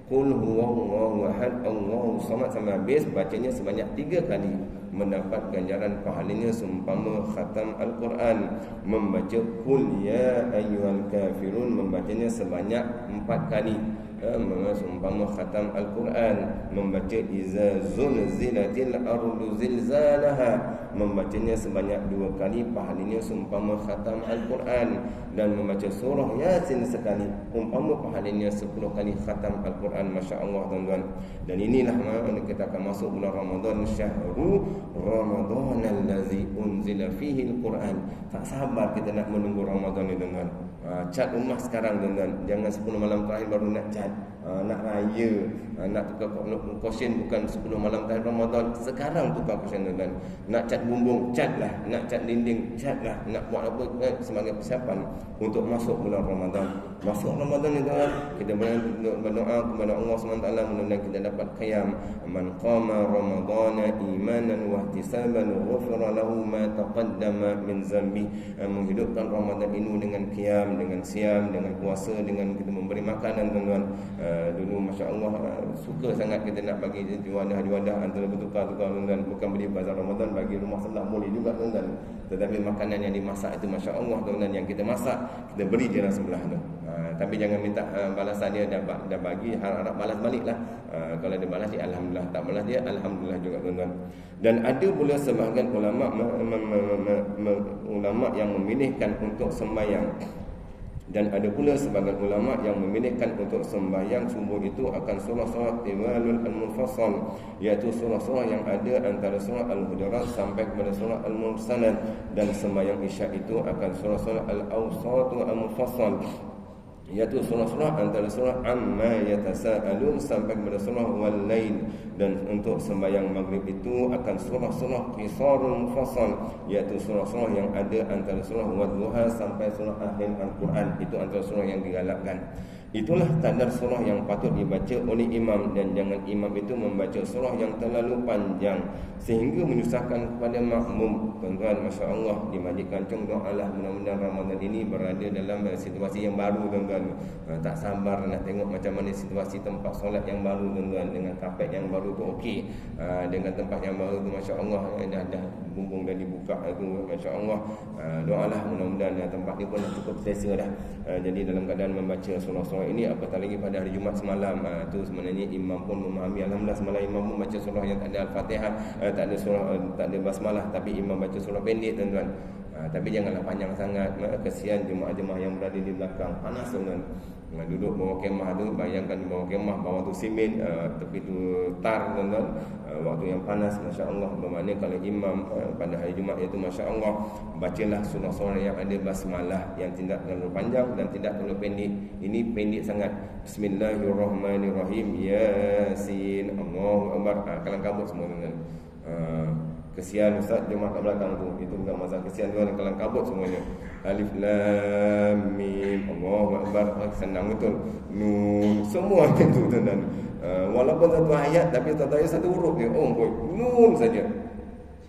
Qul huwallahu ahad Allahu samad sampai habis, bacanya sebanyak 3 kali, mendapat ganjaran pahalanya seumpama khatam Al-Quran. Membaca Qul ya ayyuhal kafirun, membacanya sebanyak 4 kali. Seumpama khatam Al-Quran, membaca iza zulzilatil ardu zilzalaha, membacanya sebanyak 2 kali pahalanya seumpama khatam Al-Quran. Dan membaca surah Yasin sekali umpama pahalanya 10 kali khatam Al-Quran. Masya Allah tuan-tuan. Dan inilah kita akan masuk bulan Ramadan. Syahrul Ramadan allazi unzila fihi Al-Quran. Tak sabar kita nak menunggu Ramadan ni tuan-tuan. Cat rumah sekarang tuan-tuan. Jangan 10 malam terakhir baru nak cat. Nak raya, nak tukar kosen bukan 10 malam terakhir Ramadan. Sekarang tukar kosen tuan-tuan. Nak cat bumbung, cat lah. Nak cat dinding, cat lah. Nak buat apa sebagai persiapan untuk masuk bulan Ramadan. Masuk Ramadan ni tuan, kita berdoa kepada Allah SWT, mudah-mudahan kita dapat qiyam. Man qama Ramadana imanan wa ihtisaban ghufira lahu ma taqaddama min zambi. Menghidupkan Ramadan ini dengan qiyam, dengan siam, dengan puasa, dengan kita memberi makanan tuan-tuan. Dulu Masya Allah suka sangat kita nak bagi juadah-juadah antara bertukar-tukar tuan-tuan. Bukan beli bazar Ramadan, bagi rumah sebelah boleh juga tuan-tuan. Tetapi makanan yang dimasak itu Masya Allah tuan-tuan, yang kita masak kita beri je lah sebelah tu. Tapi jangan minta balasan dia, dah bagi harap balas balik lah. Kalau dia balas dia Alhamdulillah, tak balas dia Alhamdulillah juga tuan-tuan. Dan ada pula sebahagian ulama yang memilihkan untuk sembahyang. Dan ada pula sebagian ulama yang memilihkan untuk sembahyang subuh itu akan surah-surah Tiwalul Al-Mufassal, iaitu surah-surah yang ada antara surah Al-Hujurat sampai kepada surah Al-Mursalat. Dan sembahyang isyak itu akan surah-surah Al-Awsat Al-Mufassal, iaitu surah-surah antara surah Amma Yatasa'alun sampai kepada surah Wal-Lail. Dan untuk sembahyang maghrib itu akan surah-surah Qisarul Mufassal, iaitu surah-surah yang ada antara surah Wadduha sampai surah Akhir Al-Quran. Itu antara surah yang digalakkan. Itulah kadar surah yang patut dibaca oleh imam. Dan jangan imam itu membaca surah yang terlalu panjang sehingga menyusahkan kepada makmum. Tuan-tuan, Masya Allah, di Masjid Kancung doalah mudah-mudahan Ramadan ini berada dalam situasi yang baru tuan-tuan. Tak sabar nak tengok macam mana situasi tempat solat yang baru tuan-tuan. Dengan kapet yang baru tu okey, dengan tempat yang baru tu Masya Allah, dah bumbung dah dibuka tu Masya Allah. Doalah mudah-mudahan tempat ni pun dah cukup selesa dah. Jadi dalam keadaan membaca surah-surah ini, apatah lagi pada hari Jumat semalam, tu sebenarnya imam pun memahami. Alhamdulillah semalam imam pun baca surah yang tak ada Al-Fatihah, tak ada surah, tak ada basmalah, tapi imam baca surah pendek tuan-tuan. Tapi janganlah panjang sangat, kesian jemaah-jemaah yang berada di belakang, panas tuan-tuan. Duduk bawah kemah tu, bayangkan di bawah kemah, bawah tu simen, tepi tu tar tuan-tuan. Waktu yang panas Masya Allah. Bermakna kalau imam pada hari Jumat iaitu Masya Allah, bacalah surah-surah yang ada basmalah, yang tidak terlalu panjang dan tidak terlalu pendek. Ini pendek sangat. Bismillahirrahmanirrahim, Yasin, Allahu Akbar. Kalang kabut semua tuan-tuan. Kesian Ustaz jemaah kat belakang tu, itu bukan masalah kesian tuan, kalang kabut semuanya. Alif Lam Mim, Allahu Akbar, senang betul. Nun, semua itu tuan-tuan. Walaupun satu ayat tapi satu ayat satu huruf dia. Oh boy, nun saja.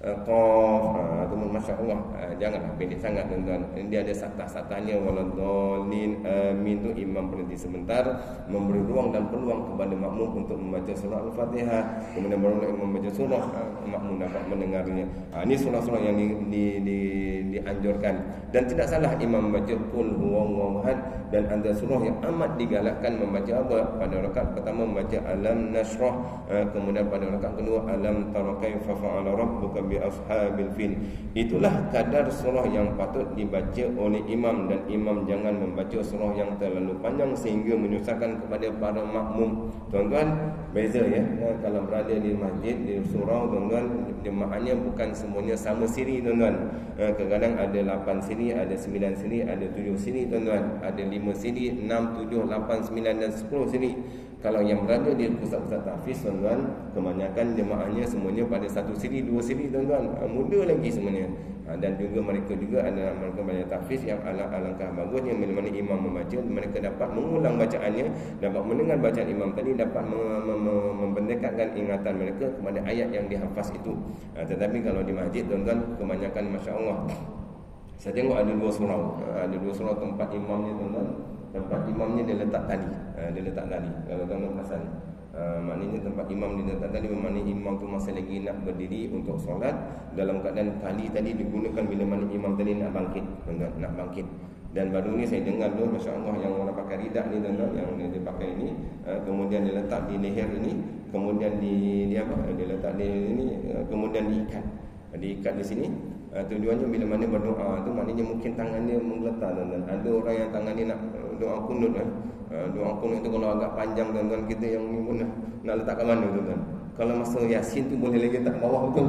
Qaf, teman Masya Allah. Janganlah pendek sangat tuan-tuan. Dia ada satah-satahnya. Waladhdallin, amin tu imam berhenti sebentar, memberi ruang dan peluang kepada makmum untuk membaca surah Al-Fatihah. Kemudian baru imam membaca surah, makmum dapat mendengarnya. Ini surah-surah yang dianjurkan. Dan tidak salah imam membaca Qul huwallahu ahad. Dan antara surah yang amat digalakkan membaca apa? Pada rakaat pertama membaca Alam Nashrah, kemudian pada rakaat kedua Alam Tara Kaifa Fa'ala Rabbuka bi Ashabil Fil. Itulah kadar surah yang patut dibaca oleh imam. Dan imam jangan membaca surah yang terlalu panjang sehingga menyusahkan kepada para makmum. Tuan-tuan, beza ya. Kalau berada di masjid, di surau tuan-tuan, jemaahnya bukan semuanya sama siri tuan-tuan. Kadang-kadang ada 8 siri, ada 9 siri, ada 7 siri tuan-tuan, ada 5 siri, 6, 7, 8, 9 dan 10 siri. Kalau yang berada di pusat-pusat tahfiz tuan-tuan, kebanyakan jemaahnya semuanya pada 1 siri, 2 siri tuan-tuan. Muda lagi semuanya. Dan juga mereka ada mereka banyak tahfiz yang alangkah bagusnya bila mana imam membaca, mereka dapat mengulang bacaannya, dapat mendengar bacaan imam tadi, dapat membendekatkan ingatan mereka kepada ayat yang dihafaz itu. Tetapi kalau di masjid tuan-tuan, kebanyakan Masya Allah, saya tengok ada 2 surau. Ada 2 surau tempat imamnya tuan-tuan. Tempat imamnya dia letak tali. Dia letak tali. Kalau tuan-tuan perasan, maknanya tempat imam dia letak tali, bermakna imam tu masih lagi nak berdiri untuk solat, dalam keadaan tali tadi digunakan bila mana imam tadi nak bangkit, tuan-tuan, nak bangkit. Dan baru ni saya dengar dulu, Masya Allah, yang orang pakai ridak ni tuan-tuan, yang dia pakai ini, kemudian dia letak di leher ini, kemudian dia letak di ini, kemudian diikat di sini. Tujuannya bila mana berdoa tu maknanya mungkin tangan dia menggeletar, tuan-tuan. Ada orang yang tangan dia nak doa kunut doa kunut tu kalau agak panjang, tuan-tuan, kita yang ni pun nak letak kat mana, tuan-tuan. Kalau masa Yasin tu boleh lagi letak bawah betul.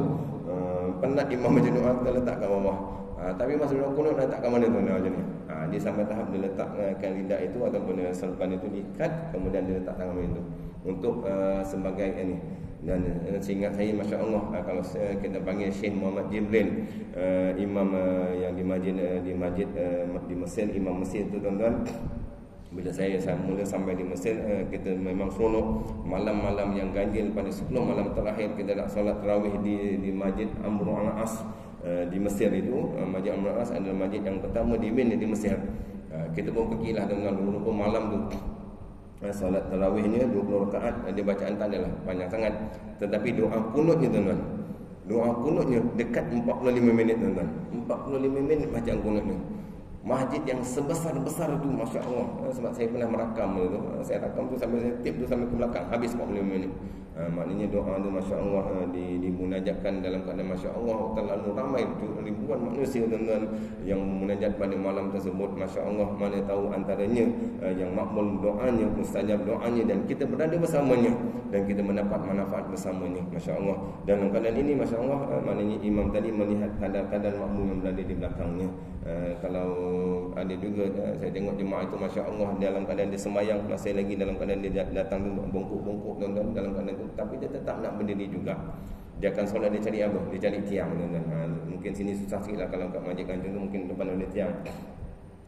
Penat imam baca doa kita letak kat bawah. Tapi masa doa kunut nak letak kat mana, tuan-tuan, macam ni. Dia sampai tahap dia letakkan lidah itu ataupun serban itu diikat, kemudian dia letak tangan macam tu untuk sebagai ini. Dan seingat saya, Masya Allah, kalau kita panggil Syekh Muhammad Jibril, imam yang di masjid di Mesir, imam Mesir tu, tuan-tuan. Bila saya mula sampai di Mesir, kita memang seronok. Malam-malam yang ganjil pada 10 malam terakhir kita nak solat tarawih di Masjid Amr al-As di Mesir itu. Masjid Amr al-As adalah masjid yang pertama di Mesir. Kita pun pergilah dengan beberapa malam tu. Solat tarawihnya 20 rakaat, dia bacaan tak adalah panjang sangat, tetapi doa kunutnya, tuan-tuan, doa kunutnya dekat 45 minit, tuan-tuan. 45 minit bacaan kunutnya. Masjid yang sebesar-besar tu, Masya Allah. Sebab saya pernah merakam tu. Saya rakam tu sampai saya tip tu sampai ke belakang, habis 45 minit. Maknanya doa tu, Masya Allah, dimunajatkan dalam keadaan Masya Allah. Terlalu ramai ribuan manusia, tuan-tuan, yang munajat pada malam tersebut. Masya Allah, mana tahu antaranya yang makbul doanya, mustajab doanya, dan kita berada bersamanya dan kita mendapat manfaat bersamanya, Masya Allah. Dalam keadaan ini, Masya Allah, maknanya imam tadi melihat kadar-kadar makmum yang berada di belakangnya. Kalau ada juga saya tengok jemaah itu, Masya Allah, dalam keadaan dia sembahyang, masih lagi dalam keadaan dia datang tu bongkok-bongkok, tuan-tuan, dalam keadaan tu, tapi dia tetap nak berdiri juga. Dia akan solat, dia cari apa? Dia cari tiang, tuan-tuan. Mungkin sini susah sikit lah kalau kat masjid Kanjeng tu, mungkin depan ada tiang,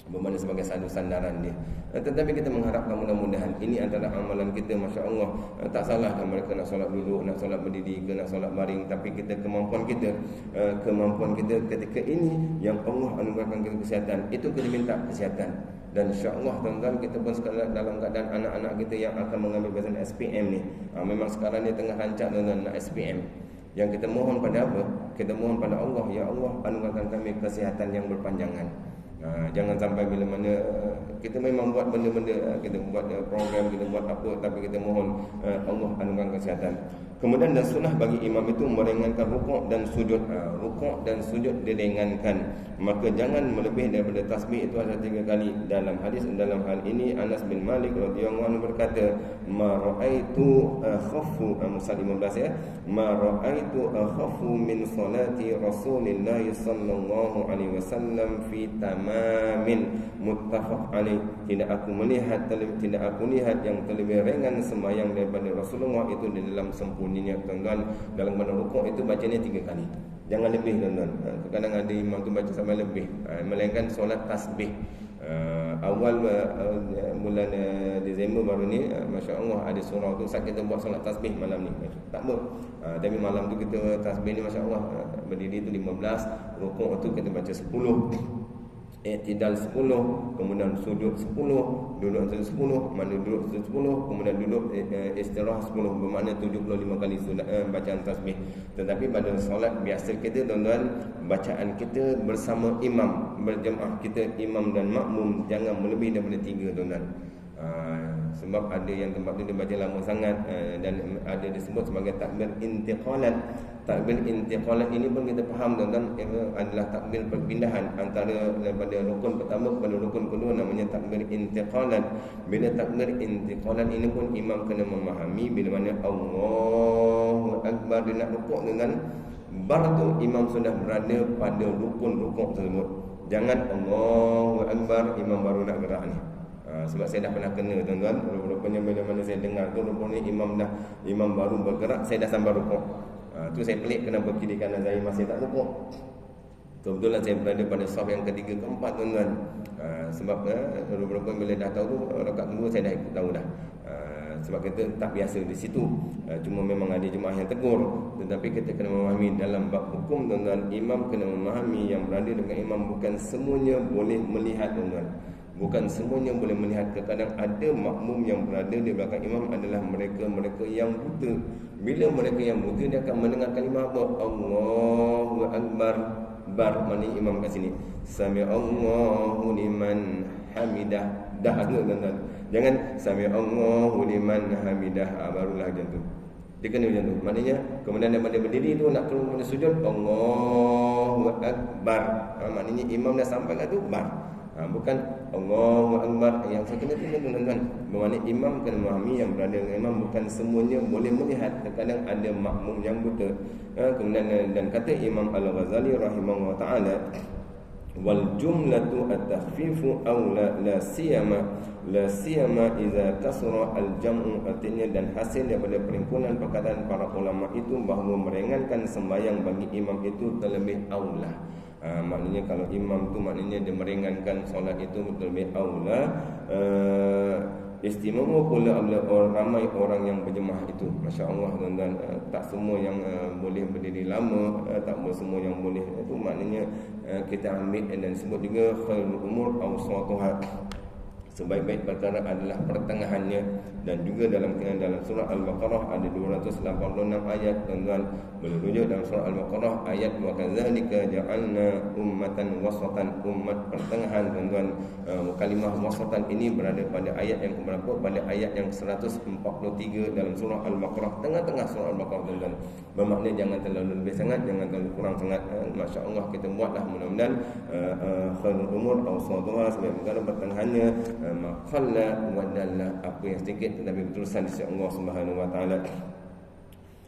bermakna sebagai satu sandaran dia. Tetapi kita mengharapkan mudah-mudahan ini antara amalan kita, Masya Allah. Tak salah kan mereka nak solat duduk, nak solat berdiri ke nak solat baring, tapi kita kemampuan kita ketika ini yang Allah anugerahkan kita kesihatan, itu kita minta kesihatan. Dan insya-Allah, tuan-tuan, kita pun sekarang dalam keadaan anak-anak kita yang akan mengambil bahasan SPM ni, memang sekarang ni tengah rancak, tuan-tuan, nak SPM. Yang kita mohon pada apa? Kita mohon pada Allah, ya Allah, anugerahkan kami kesihatan yang berpanjangan. Jangan sampai bila mana kita memang buat benda-benda, kita buat program, kita buat apa, tapi kita mohon Allah anugerahkan kesihatan. Kemudian dan sunnah bagi imam itu meringankan rukuk dan sujud. Rukuk dan sujud diringankan, maka jangan melebihi daripada tasbih itu ada 3 kali. Dalam hadis, dalam hal ini Anas bin Malik radhiyallahu anhu berkata, ma raaitu khaffu, Musal 15 ya, ma raaitu khaffu min salati Rasulillah sallallahu alaihi wasallam fi tamamin, muttafaq alaih. Tidak aku lihat yang terlebih ringan sembahyang daripada Rasulullah itu di dalam sempurninya, tuan-tuan. Dalam mana rukuk itu bacanya 3 kali, jangan lebih, tuan-tuan. Kadang ada imam tu baca sampai lebih, melainkan solat tasbih. Awal bulan Disember baru ni, Masya Allah, ada surau tu, saat kita buat solat tasbih malam ni, tak apa. Tapi malam tu kita tasbih ni, Masya Allah, berdiri tu 15, rukuk tu kita baca 10, i'tidal 10, kemudian sujud 10, duduk 10, mana duduk 10, kemudian duduk istirahat 10, bermakna 75 kali bacaan tasbih. Tetapi pada solat biasa kita, tuan-tuan, bacaan kita bersama imam, berjemaah kita, imam dan makmum, jangan melebihi daripada 3, tuan-tuan. Sebab ada yang tempat tu dia baca lama sangat, dan ada disebut sebagai takbir intiqalat. Takbir intiqalat ini pun kita faham, tuan-tuan, adalah takbir perpindahan antara daripada rukun pertama kepada rukun kedua, namanya takbir intiqalat. Bila takbir intiqalat ini pun imam kena memahami bila mana Allahu Akbar dia nak rukuk, tuan-tuan, bar tu imam sudah berada pada rukun-rukun tersebut. Jangan Allahu Akbar imam baru nak gerak ni. Sebab saya dah pernah kena, tuan-tuan. Rupanya bila mana saya dengar tu, rupanya imam baru bergerak, saya dah sampai rukuk. Tu saya pelik kenapa kiri kanan saya masih tak rukuk. Kebetulan saya berada pada saf yang ketiga, keempat, tuan-tuan. Sebab rupanya bila dah tahu tu, rakaat kedua saya dah ikut tahu dah. Sebab kita tak biasa di situ. Cuma memang ada jemaah yang tegur. Tetapi kita kena memahami dalam bab hukum, tuan-tuan, imam kena memahami yang berada dengan imam bukan semuanya boleh melihat, tuan-tuan. Bukan semuanya boleh melihat. Kadang ada makmum yang berada di belakang imam adalah mereka yang buta. Bila mereka yang buta, dia akan mendengar kalimah apa? Allahu Akbar akbar. Maknanya imam kat sini sami'allahu liman hamidah. Dah tuan-tuan. Jangan sami'allahu liman hamidah, barulah macam tu. Dia kena macam tu. Maknanya kemudian daripada berdiri tu nak keluar pada sujud, Allahu akbar. Maknanya imam dah sampai kat tu bar. Bukan Allahu akbar. Yang saya kena tu tuan-tuan. Bermakna imam kena memahami yang berada dengan imam bukan semuanya boleh melihat. Terkadang ada makmum yang buta. Kemudian dan kata Imam Al-Ghazali rahimahullah taala, wal jumlatu at-takhfifu aw la siyama idza kasra al-jam'u. Artinya dan hasil daripada perhimpunan perkataan para ulama itu bahawa meringankan sembahyang bagi imam itu terlebih aula. Maknanya kalau imam tu maknanya dia meringankan solat itu terlebih aula. Istimewa pula ramai orang yang berjemaah itu. Masya-Allah tuan-tuan, tak semua yang boleh berdiri lama, tak semua yang boleh. Itu maknanya kita ambil dan sebut juga khairul umur awsatuha. Sebaik-baik perkara adalah pertengahannya. Dan juga dalam surah Al-Baqarah ada 286 ayat tuan-tuan. Boleh rujuk dalam surah Al-Baqarah ayat wa kadzalika ja'alna ummatan wasatan, umat pertengahan tuan-tuan. Kalimah wasatan ini berada pada ayat yang keberapa? Pada ayat yang 143 dalam surah Al-Baqarah, tengah-tengah surah Al-Baqarah tuan-tuan. Bermakna jangan terlalu lebih sangat, jangan terlalu kurang sangat. Masya-Allah kita buatlah mudah-mudahan khairul umur awsatuha, sebaik perkara pertengahannya. Maqalla wa dalla, apa yang sedikit tetapi berterusan di sisi Allah Subhanahu wa taala.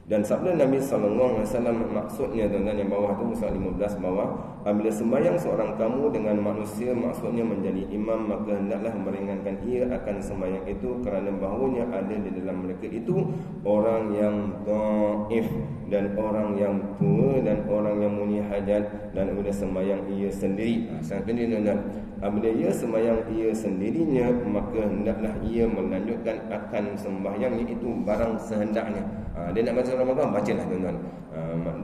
Dan sabda Nabi sallallahu alaihi wasallam maksudnya tuan-tuan yang bawah tu, surah 15 bawah, apabila sembahyang seorang kamu dengan manusia, maksudnya menjadi imam, maka hendaklah meringankan ia akan sembahyang itu, kerana bahawanya ada di dalam mereka itu orang yang dhaif dan orang yang tua dan orang yang punya hajat, dan apabila sembahyang ia sendiri. Sangat penting tuan-tuan. Apabila ia sembahyang ia sendirinya, maka hendaklah ia melanjutkan akan sembahyangnya itu barang sehendaknya. Dia nak baca Ramadan, bacalah tuan-tuan.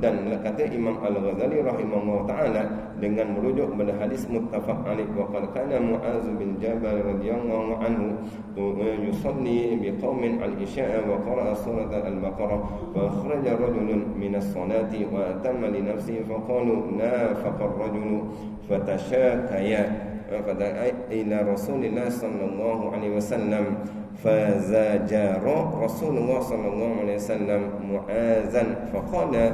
Dan kata Imam Al-Ghazali rahimahullah taala dengan merujuk pada hadis muttafaq alaih, wa qad kana Mu'adz bin Jabal radhiyallahu anhu yusalli biqaumin al-isya'a wa qara'a surat al-Baqarah, fa kharaja rajulun min as-salati wa atamma li nafsihi fa qalu nafaqa ar-rajulu fatashakaya ila Rasulillah sallallahu alaihi wasallam fazajara Rasulullah sallallahu alaihi wasallam Mu'adzan faqala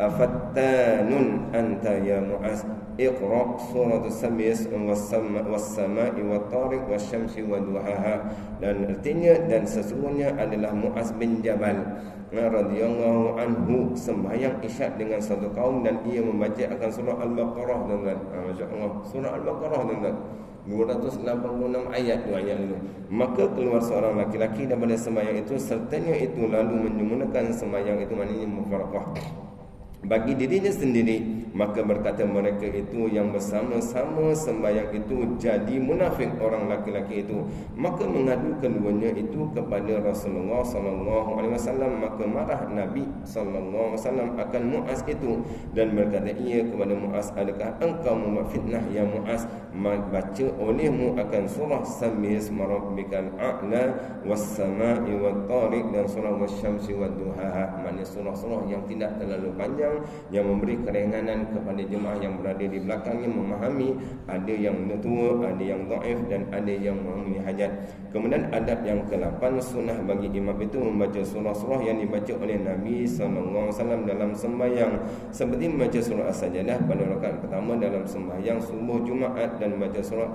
afattanun anta ya Mu'az, iqra surat as-sabis was-sama'i wat-tariq wasyamsi waduhaha. Dan artinya dan sesungguhnya adalah Mu'az bin Jabal radhiyallahu anhu sembahyang isyak dengan satu kaum dan ia membaca akan surah Al-Baqarah tuan-tuan. Masya-Allah, surah Al-Baqarah tuan-tuan, 286 ayat tu ayat itu. Maka keluar seorang laki-laki daripada sembahyang itu, sertanya itu lalu menyempurnakan sembahyang itu, maknanya mufaraqah bagi dirinya sendiri. Maka berkata mereka itu yang bersama-sama sembahyang itu jadi munafik orang laki-laki itu. Maka mengadu keduanya itu kepada Rasulullah sallallahu alaihi wasallam. Maka marah Nabi sallallahu alaihi wasallam akan Mu'az itu dan berkata ia kepada Mu'az, adakah engkau membuat fitnah ya Mu'az? Baca olehmu akan surah Sabbih isma rabbikal a'la was-sama'i wat-tariq dan surah wasyamsi wadduhaha. Maknanya surah-surah yang tidak terlalu panjang, yang memberi keringanan kepada jemaah yang berada di belakangnya memahami. Ada yang tua, ada yang dhaif dan ada yang mempunyai hajat. Kemudian adab yang ke-8, sunnah bagi imam itu membaca surah-surah yang dibaca oleh Nabi sallallahu alaihi wasallam dalam sembahyang, seperti membaca surah As-Sajdah pada rakaat pertama dalam sembahyang subuh Jumaat dan membaca surah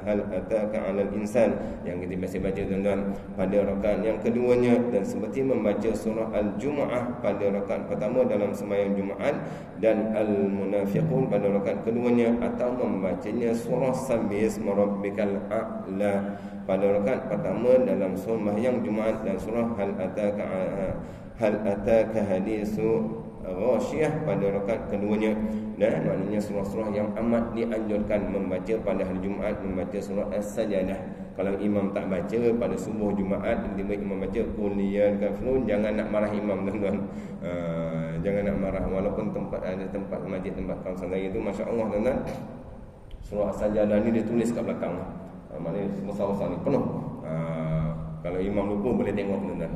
Hal Ataka 'alal Insan yang kita biasa baca tuan-tuan pada rakaat yang keduanya, dan seperti membaca surah Al-Jumu'ah pada rakaat pertama dalam sembahyang Jumaat dan Al-Munafiqun pada rakaat keduanya, atau membacanya surah Sabbih isma rabbikal a'la pada rakaat pertama dalam sembahyang Jumaat dan surah Hal Ataka Hadithu Ghasyiyah pada rakaat keduanya. Dan maknanya surah-surah yang amat dianjurkan membaca pada hari Jumaat, membaca surah As-Sajdah. Kalau imam tak baca pada subuh Jumaat, tiba-tiba imam baca Qul ya kafirun, jangan nak marah imam tuan-tuan. Jangan nak marah, walaupun ada tempat masjid, tempat kawasan saya itu masya-Allah tuan-tuan, surah As-Sajdah ni dia tulis kat belakang. Maknanya besar-besar ni penuh. Kalau imam lupa boleh tengok tuan-tuan.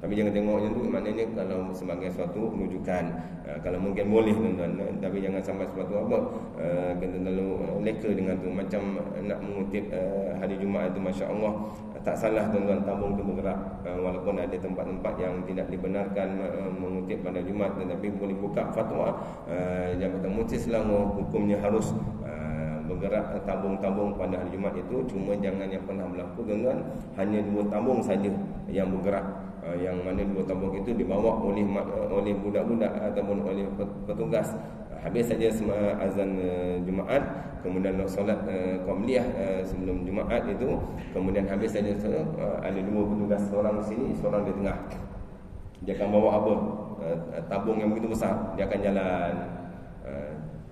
Tapi jangan tengok macam tu, maknanya kalau sebagai suatu rujukan. Kalau mungkin boleh tuan-tuan, tapi jangan sampai sesuatu apa kita terlalu leka dengan tu. Macam nak mengutip hari Jumaat tu, masya-Allah, tak salah tuan-tuan, tabung tu bergerak. Walaupun ada tempat-tempat yang tidak dibenarkan mengutip pada Jumaat, tetapi boleh buka fatwa Jabatan Mufti Selangor, hukumnya harus bergerak tabung-tabung pada hari Jumaat itu. Cuma jangan yang pernah berlaku tuan-tuan, hanya 2 tabung saja yang bergerak, yang mana 2 tabung itu dibawa oleh budak-budak ataupun oleh petugas. Habis saja azan Jumaat, kemudian nak solat qabliyah sebelum Jumaat itu, kemudian habis saja ada 2 petugas, seorang di sini, seorang di tengah. Dia akan bawa apa? Tabung yang begitu besar, dia akan jalan.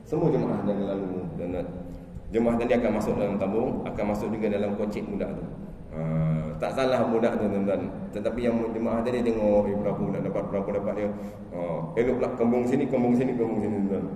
Semua jemaah jangan lalu. Jemaah tadi akan masuk dalam tabung, akan masuk juga dalam kocik budak tu. Tak salah budak tu tuan-tuan. Tetapi yang jemaah tadi tengok berapa budak dapat, berapa dapat dia. Elok pula kembung sini tuan-tuan.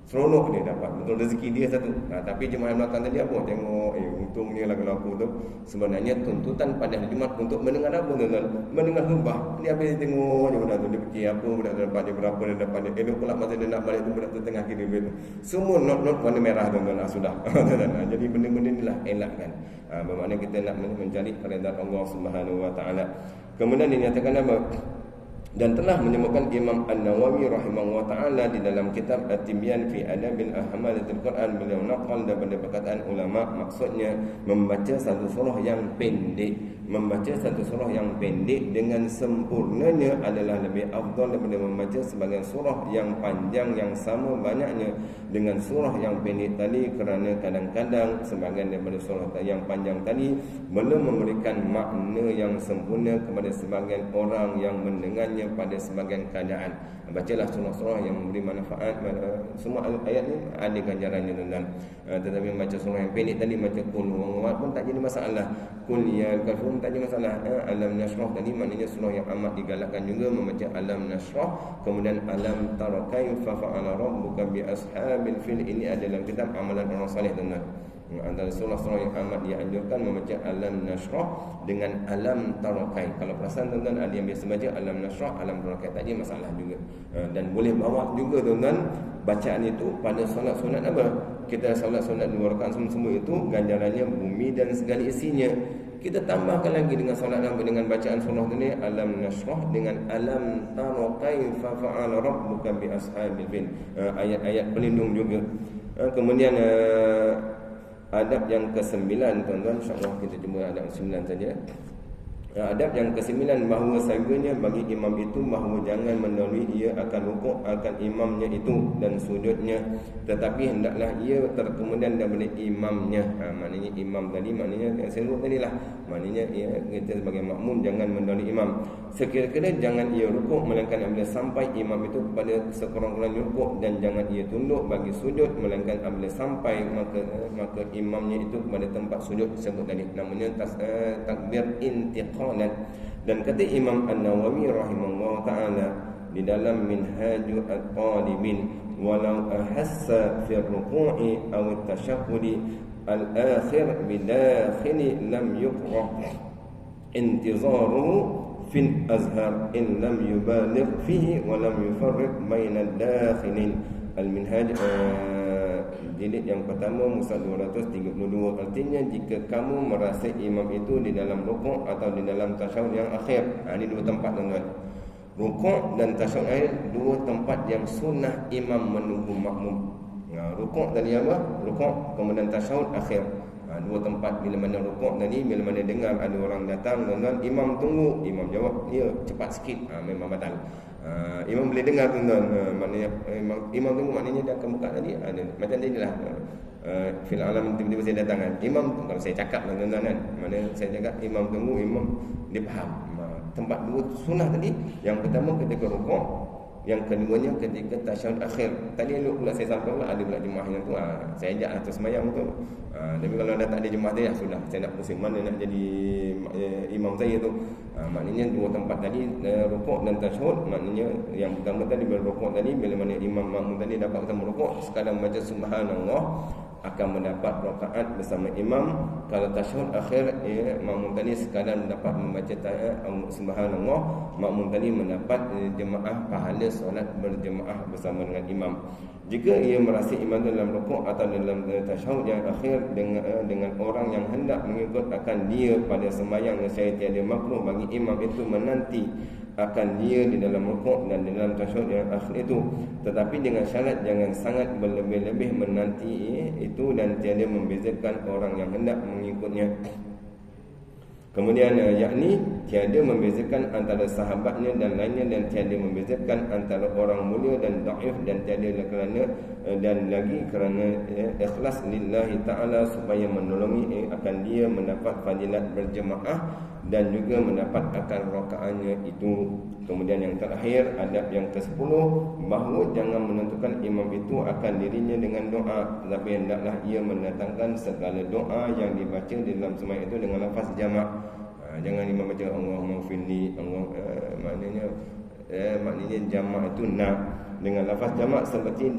Seronok dia dapat, betul rezeki dia satu. Tapi jemaah belakang tadi apa? Tengok, untungnya lah kalau aku tu. Sebenarnya tuntutan pada hari Jumaat untuk mendengar apa tuan-tuan? Mendengar khutbah. Dia habis tengok je budak tu, dia fikir apa budak tu dapat, dia berapa dia dapat. Elok pula masa dia nak balik tu, budak tu tengah kira duit tu. Semua not warna merah tuan-tuan. Sudah. Jadi benda-benda inilah elakkan. Bermakna kita nak mencari keredaan Allah Subhanahu Wa Taala. Kemudian dinyatakan apa? Dan telah menyebutkan Imam An-Nawawi rahimahullah ta'ala di dalam kitab At-Tibyan fi Adabil Ahmalatil Quran, beliau naqal daripada perkataan ulama, maksudnya membaca satu surah yang pendek. Membaca satu surah yang pendek dengan sempurnanya adalah lebih afdal daripada membaca sebagian surah yang panjang yang sama banyaknya dengan surah yang pendek tadi, kerana kadang-kadang sebagian daripada surah yang panjang tadi belum memberikan makna yang sempurna kepada sebagian orang yang mendengarnya pada sebagian keadaan. Bacalah surah-surah yang memberi manfaat. Semua ayat ni ada ganjarannya tuan-tuan. Tetapi membaca surah yang pendek tadi, baca qul huwallahu pun tak jadi masalah. Qul ya kafirun tak jadi masalah. Alam nashrah tadi maknanya surah yang amat digalakkan juga membaca alam nashrah. Kemudian alam tara kaifa fa'ala rabbuka bi ashabil fil, ini ada dalam kitab amalan orang saleh tuan-tuan. Antara surah-surah yang amat dianjurkan membaca alam nashrah dengan alam tarakai. Kalau perasan tuan-tuan, ada yang biasa baca alam nashrah, alam tarakai, tak ada masalah juga. Dan boleh bawa juga tuan-tuan bacaan itu pada solat sunat apa? Kita solat sunat 2 rakaat semua itu ganjarannya bumi dan segala isinya. Kita tambahkan lagi dengan solat dengan bacaan surah ini alam nashrah dengan alam tarakai fa fa'ala rabbuka bi ashabil fil. Ayat-ayat pelindung juga. Kemudian adab yang ke-9 tuan-tuan, insya-Allah kita cuba adab 9 saja. Adab yang ke-9, bahawa saganya bagi imam itu bahawa jangan mendahului ia akan rukuk akan imamnya itu dan sujudnya, tetapi hendaklah ia terkemudian daripada imamnya. Maknanya imam tadi, maknanya yang saya sebut tadi lah, maknanya kita sebagai makmum jangan mendahului imam. Sekira-kira jangan ia rukuk melainkan apabila sampai imam itu kepada sekurang-kurangnya rukuk, dan jangan ia tunduk bagi sujud melainkan apabila sampai maka imamnya itu kepada tempat sujud tersebut tadi. Namanya takbir intiqal. Dan kata Imam An-Nawawi rahimahullah ta'ala di dalam Minhaju At-Talibin, walau ahassa fi ruku'i aw at-tashahhudi al-akhir bidakhili lam yuqra intizaruhu fil azhar in lam yubaligh fihi wa lam yufarriq baina ad-dakhilin. Al-Minhaj jilid yang pertama muka 232. Artinya jika kamu merasa imam itu di dalam rukuk atau di dalam tasyahud yang akhir, ini 2 tempat tuan-tuan. Rukuk dan tasyahud akhir 2 tempat yang sunnah imam menunggu makmum. Rukuk tadi apa? Rukuk, kemudian tasyahud akhir. 2 tempat. Bila mana rukuk tadi, bila mana dengar ada orang datang tuan-tuan, imam tunggu, imam jawab ya cepat sikit, memang batal. Imam boleh dengar tuan-tuan, maknanya imam tunggu, maknanya dia akan buka tadi ada macam tadi lah. Fil alam tiba-tiba saya datang kan, imam kalau saya cakap tuan-tuan kan, mana saya cakap imam tunggu, imam dia faham. Tempat 2 sunnah tadi, yang pertama ketika rukuk, yang keduanya ketika tasyahud akhir. Tadi elok pula saya sampaikan ada pula jemaah yang tu saya ajak atas sembahyang tu. Tapi kalau dah tak ada jemaah dia, sudah saya nak pusing mana nak jadi imam saya tu. Maknanya 2 tempat tadi, rukuk dan tasyahud. Maknanya yang pertama tadi bila rukuk tadi, bila mana imam makmum tadi dapat kita merukuk, sekadar baca subhanallah, akan mendapat rakaat bersama imam. Kalau tasyahud akhir, makmum tadi sekadar mendapat membaca subhanallah, makmum tadi mendapat jemaah pahala solat berjemaah bersama dengan imam. Jika ia merasa imam dalam rukuk atau dalam tasyahud yang akhir dengan orang yang hendak mengikut akan dia pada sembahyang, saya tiada makruh bagi imam itu menanti akan dia di dalam rukuk dan di dalam tasyahud yang akhir itu, tetapi dengan syarat jangan sangat berlebih-lebih menanti itu dan tiada membezakan orang yang hendak mengikutnya. Kemudian yakni tiada membezakan antara sahabatnya dan lainnya, dan tiada membezakan antara orang mulia dan dhaif, dan tiada kerana ikhlas lillahi ta'ala supaya menolongi akan dia mendapat fadilat berjemaah dan juga mendapat akan rakaatnya itu. Kemudian yang terakhir, adab yang ke-10, bahawa jangan menentukan imam itu akan dirinya dengan doa, tetapi hendaklah ia mendatangkan segala doa yang dibaca di dalam sembahyang itu dengan lafaz jamak. Jangan imam baca Allahumma firli, maknanya jamak itu nak dengan lafaz jamak, seperti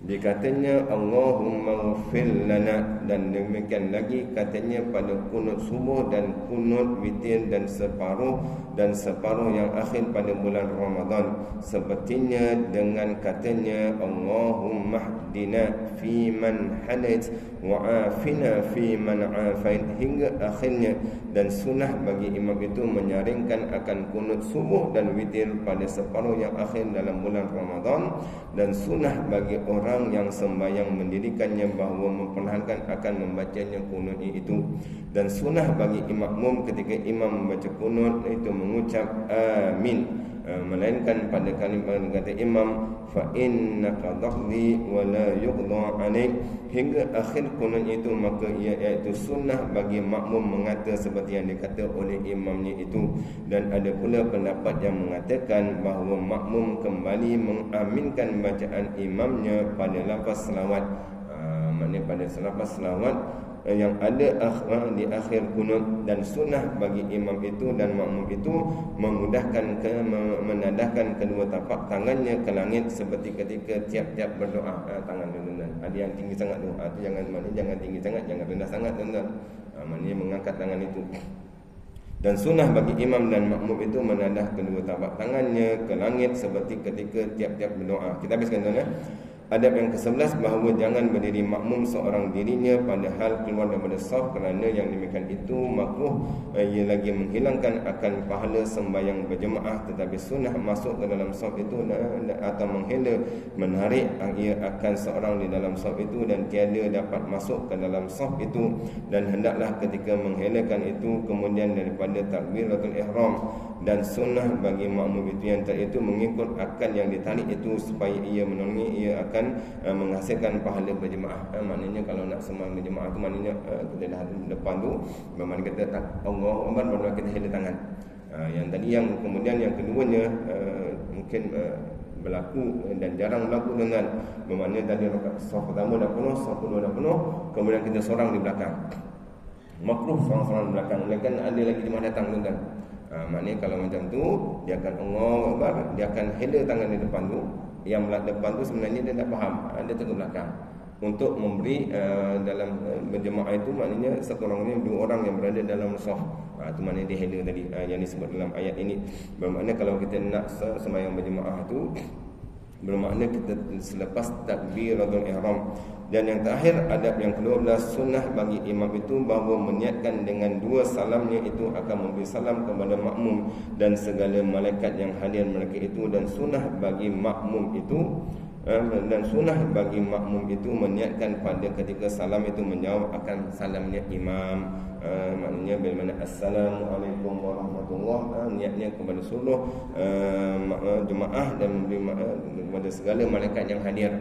dikatanya Allahumma ighfir lana, dan demikian lagi katanya pada kunut subuh dan kunut witir dan separuh yang akhir pada bulan Ramadan, sepertinya dengan katanya Allahumma hdina fi man hadait wa afina fi man afait hingga akhirnya. Dan sunnah bagi imam itu menyaringkan akan kunut subuh dan witir pada separuh yang akhir dalam bulan Ramadan, dan sunnah bagi orang yang sembahyang mendirikannya bahawa memperlahankan akan membacanya kunut itu. Dan sunnah bagi makmum ketika imam membaca kunut itu mengucap amin, melainkan pada kalimat kata imam fa innaka taqdi wa la yuqda alaik hingga akhir kunut itu, maka iaitu sunnah bagi makmum mengata seperti yang dikata oleh imamnya itu. Dan ada pula pendapat yang mengatakan bahawa makmum kembali mengaminkan bacaan imamnya pada lafaz selawat, maknanya pada lafaz selawat yang ada di akhir kunut. Dan sunnah bagi imam itu dan makmum itu menadahkan kedua tapak tangannya ke langit seperti ketika tiap-tiap berdoa. Tangan tuan-tuan, ada yang tinggi sangat tu, jangan tinggi sangat, jangan rendah sangat tuan-tuan, maknanya mengangkat tangan itu. Dan sunnah bagi imam dan makmum itu menadah kedua tapak tangannya ke langit seperti ketika tiap-tiap berdoa. Kita habiskan tuan-tuan. Adab yang ke-11, bahawa jangan berdiri makmum seorang dirinya pada hal keluar daripada saf, kerana yang demikian itu makruh, ia lagi menghilangkan akan pahala sembahyang berjemaah. Tetapi sunnah masuk ke dalam saf itu atau menghela, menarik ia akan seorang di dalam saf itu dan tiada dapat masuk ke dalam saf itu. Dan hendaklah ketika menghelakan itu kemudian daripada takbiratul ihram. Dan sunnah bagi makmum itu yang itu mengikut akan yang ditarik itu supaya ia menolongi, ia akan menghasilkan pahala berjemaah. Maknanya kalau nak sembahyang berjemaah tu, maknanya kita dah depan tu, memang kita tak Allahu Akbar baru kita hela tangan. Yang tadi yang kemudian yang keduanya mungkin berlaku dan jarang berlaku dengan bermakna tadi saf pertama dah penuh, saf kedua dah penuh, kemudian kita seorang di belakang. Makruh seorang-seorang di belakang, melainkan ada lagi jemaah datang tuan-tuan. Maknanya kalau macam tu, dia akan Allahu Akbar, dia akan hela tangan di depan tu. Yang depan tu sebenarnya dia tak faham, dia ke belakang untuk memberi dalam berjemaah itu, maknanya sekurang-kurangnya 2 orang yang berada dalam saf. Itu maknanya dia hela tadi, yang disebut dalam ayat ini. Bermakna kalau kita nak sembahyang berjemaah tu, bermakna kita selepas takbiratul ihram. Dan yang terakhir, adab yang ke-12, sunnah bagi imam itu bahawa meniatkan dengan 2 salamnya itu akan memberi salam kepada makmum dan segala malaikat yang hadir mereka itu. Dan sunnah bagi makmum itu meniatkan pada ketika salam itu menjawab akan salamnya imam. Maknanya bila mana Assalamualaikum warahmatullahi, niatnya kepada seluruh jemaah dan kepada segala malaikat yang hadir.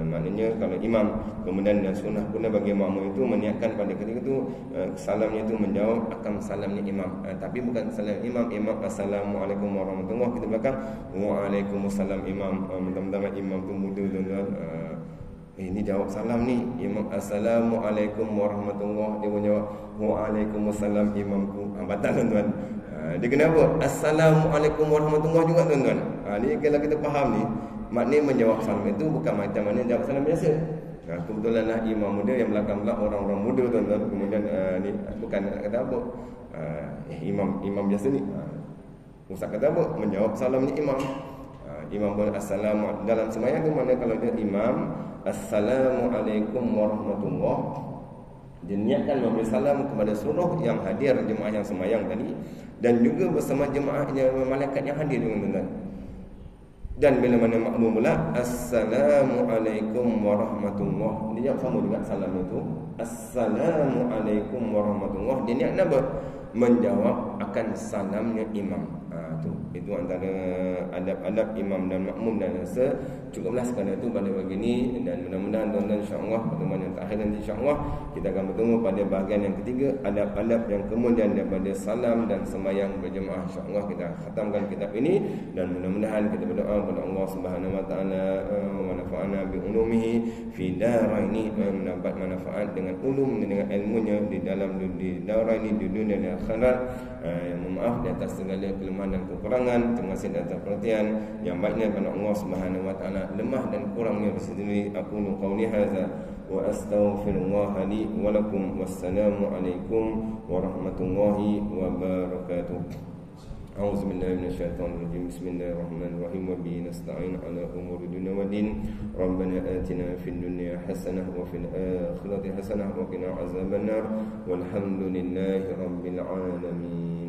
Maknanya kalau imam, kemudian dan sunnah pula bagi makmum itu meniatkan pada ketika itu salamnya itu menjawab akan salamnya imam. Tapi bukan salam imam Assalamualaikum warahmatullahi, kita belakang Waalaikumsalam imam. Mentang-mentang imam tu muda tuan-tuan, ini jawab salam ni imam Assalamualaikum warahmatullahi, dia pun jawab Waalaikumsalam imamku. Batal tuan-tuan. Dia kenapa? Assalamualaikum warahmatullahi juga tuan-tuan. Ni kalau kita faham ni, maknanya menjawab salam itu bukan macam mana jawab salam biasa. Nah, kebetulan lah imam muda yang belakang pula orang-orang muda tuan-tuan. Kemudian ni bukan nak kata apa. Imam biasa ni. Ustaz kata apa? Menjawab salamnya imam. Imam pun assalamu dalam sembahyang tu mana kalau dia imam assalamualaikum warahmatullahi, dia niatkan memberi salam kepada seluruh yang hadir jemaah yang sembahyang tadi dan juga bersama jemaahnya malaikat yang hadir tuan-tuan. Dan bila mana makmum pula assalamualaikum warahmatullahi, dia jawab sama juga salam itu assalamualaikum warahmatullahi. Dia niat apa? Menjawab akan salamnya imam. Itu antara adab-adab imam dan makmum, dan rasa cukuplah sekadar itu pada pagi ini. Dan mudah-mudahan tuan-tuan insya-Allah pertemuan yang terakhir nanti insya-Allah kita akan bertemu pada bahagian yang ketiga, adab-adab yang kemudian daripada salam dan sembahyang berjemaah. Insya-Allah kita khatamkan kitab ini dan mudah-mudahan kita berdoa kepada Allah Subhanahu wa taala manfa'ana bi ulumihi fi daraini, mendapat manfaat dengan ulum dengan ilmunya di dalam di daraini, di dunia dan akhirat. Yang maaf di atas segala kelemahan dan kekurangan. Terima kasih atas perhatian yang baiknya kepada Allah Subhanahu wa taala. Lemah dan kurangnya bersendiri. Aku qauli hadza wa astaghfirullah li wa lakum. Wassalamu alaikum warahmatullahi wabarakatuh. A'udzu billahi minasyaitonir rajim. Bismillahirrahmanirrahim. Wa bihi nasta'in 'ala umuri dunya wa din. Rabbana atina fid dunya hasanah wa fil akhirati hasanah wa qina azabannar. Walhamdulillahi rabbil alamin.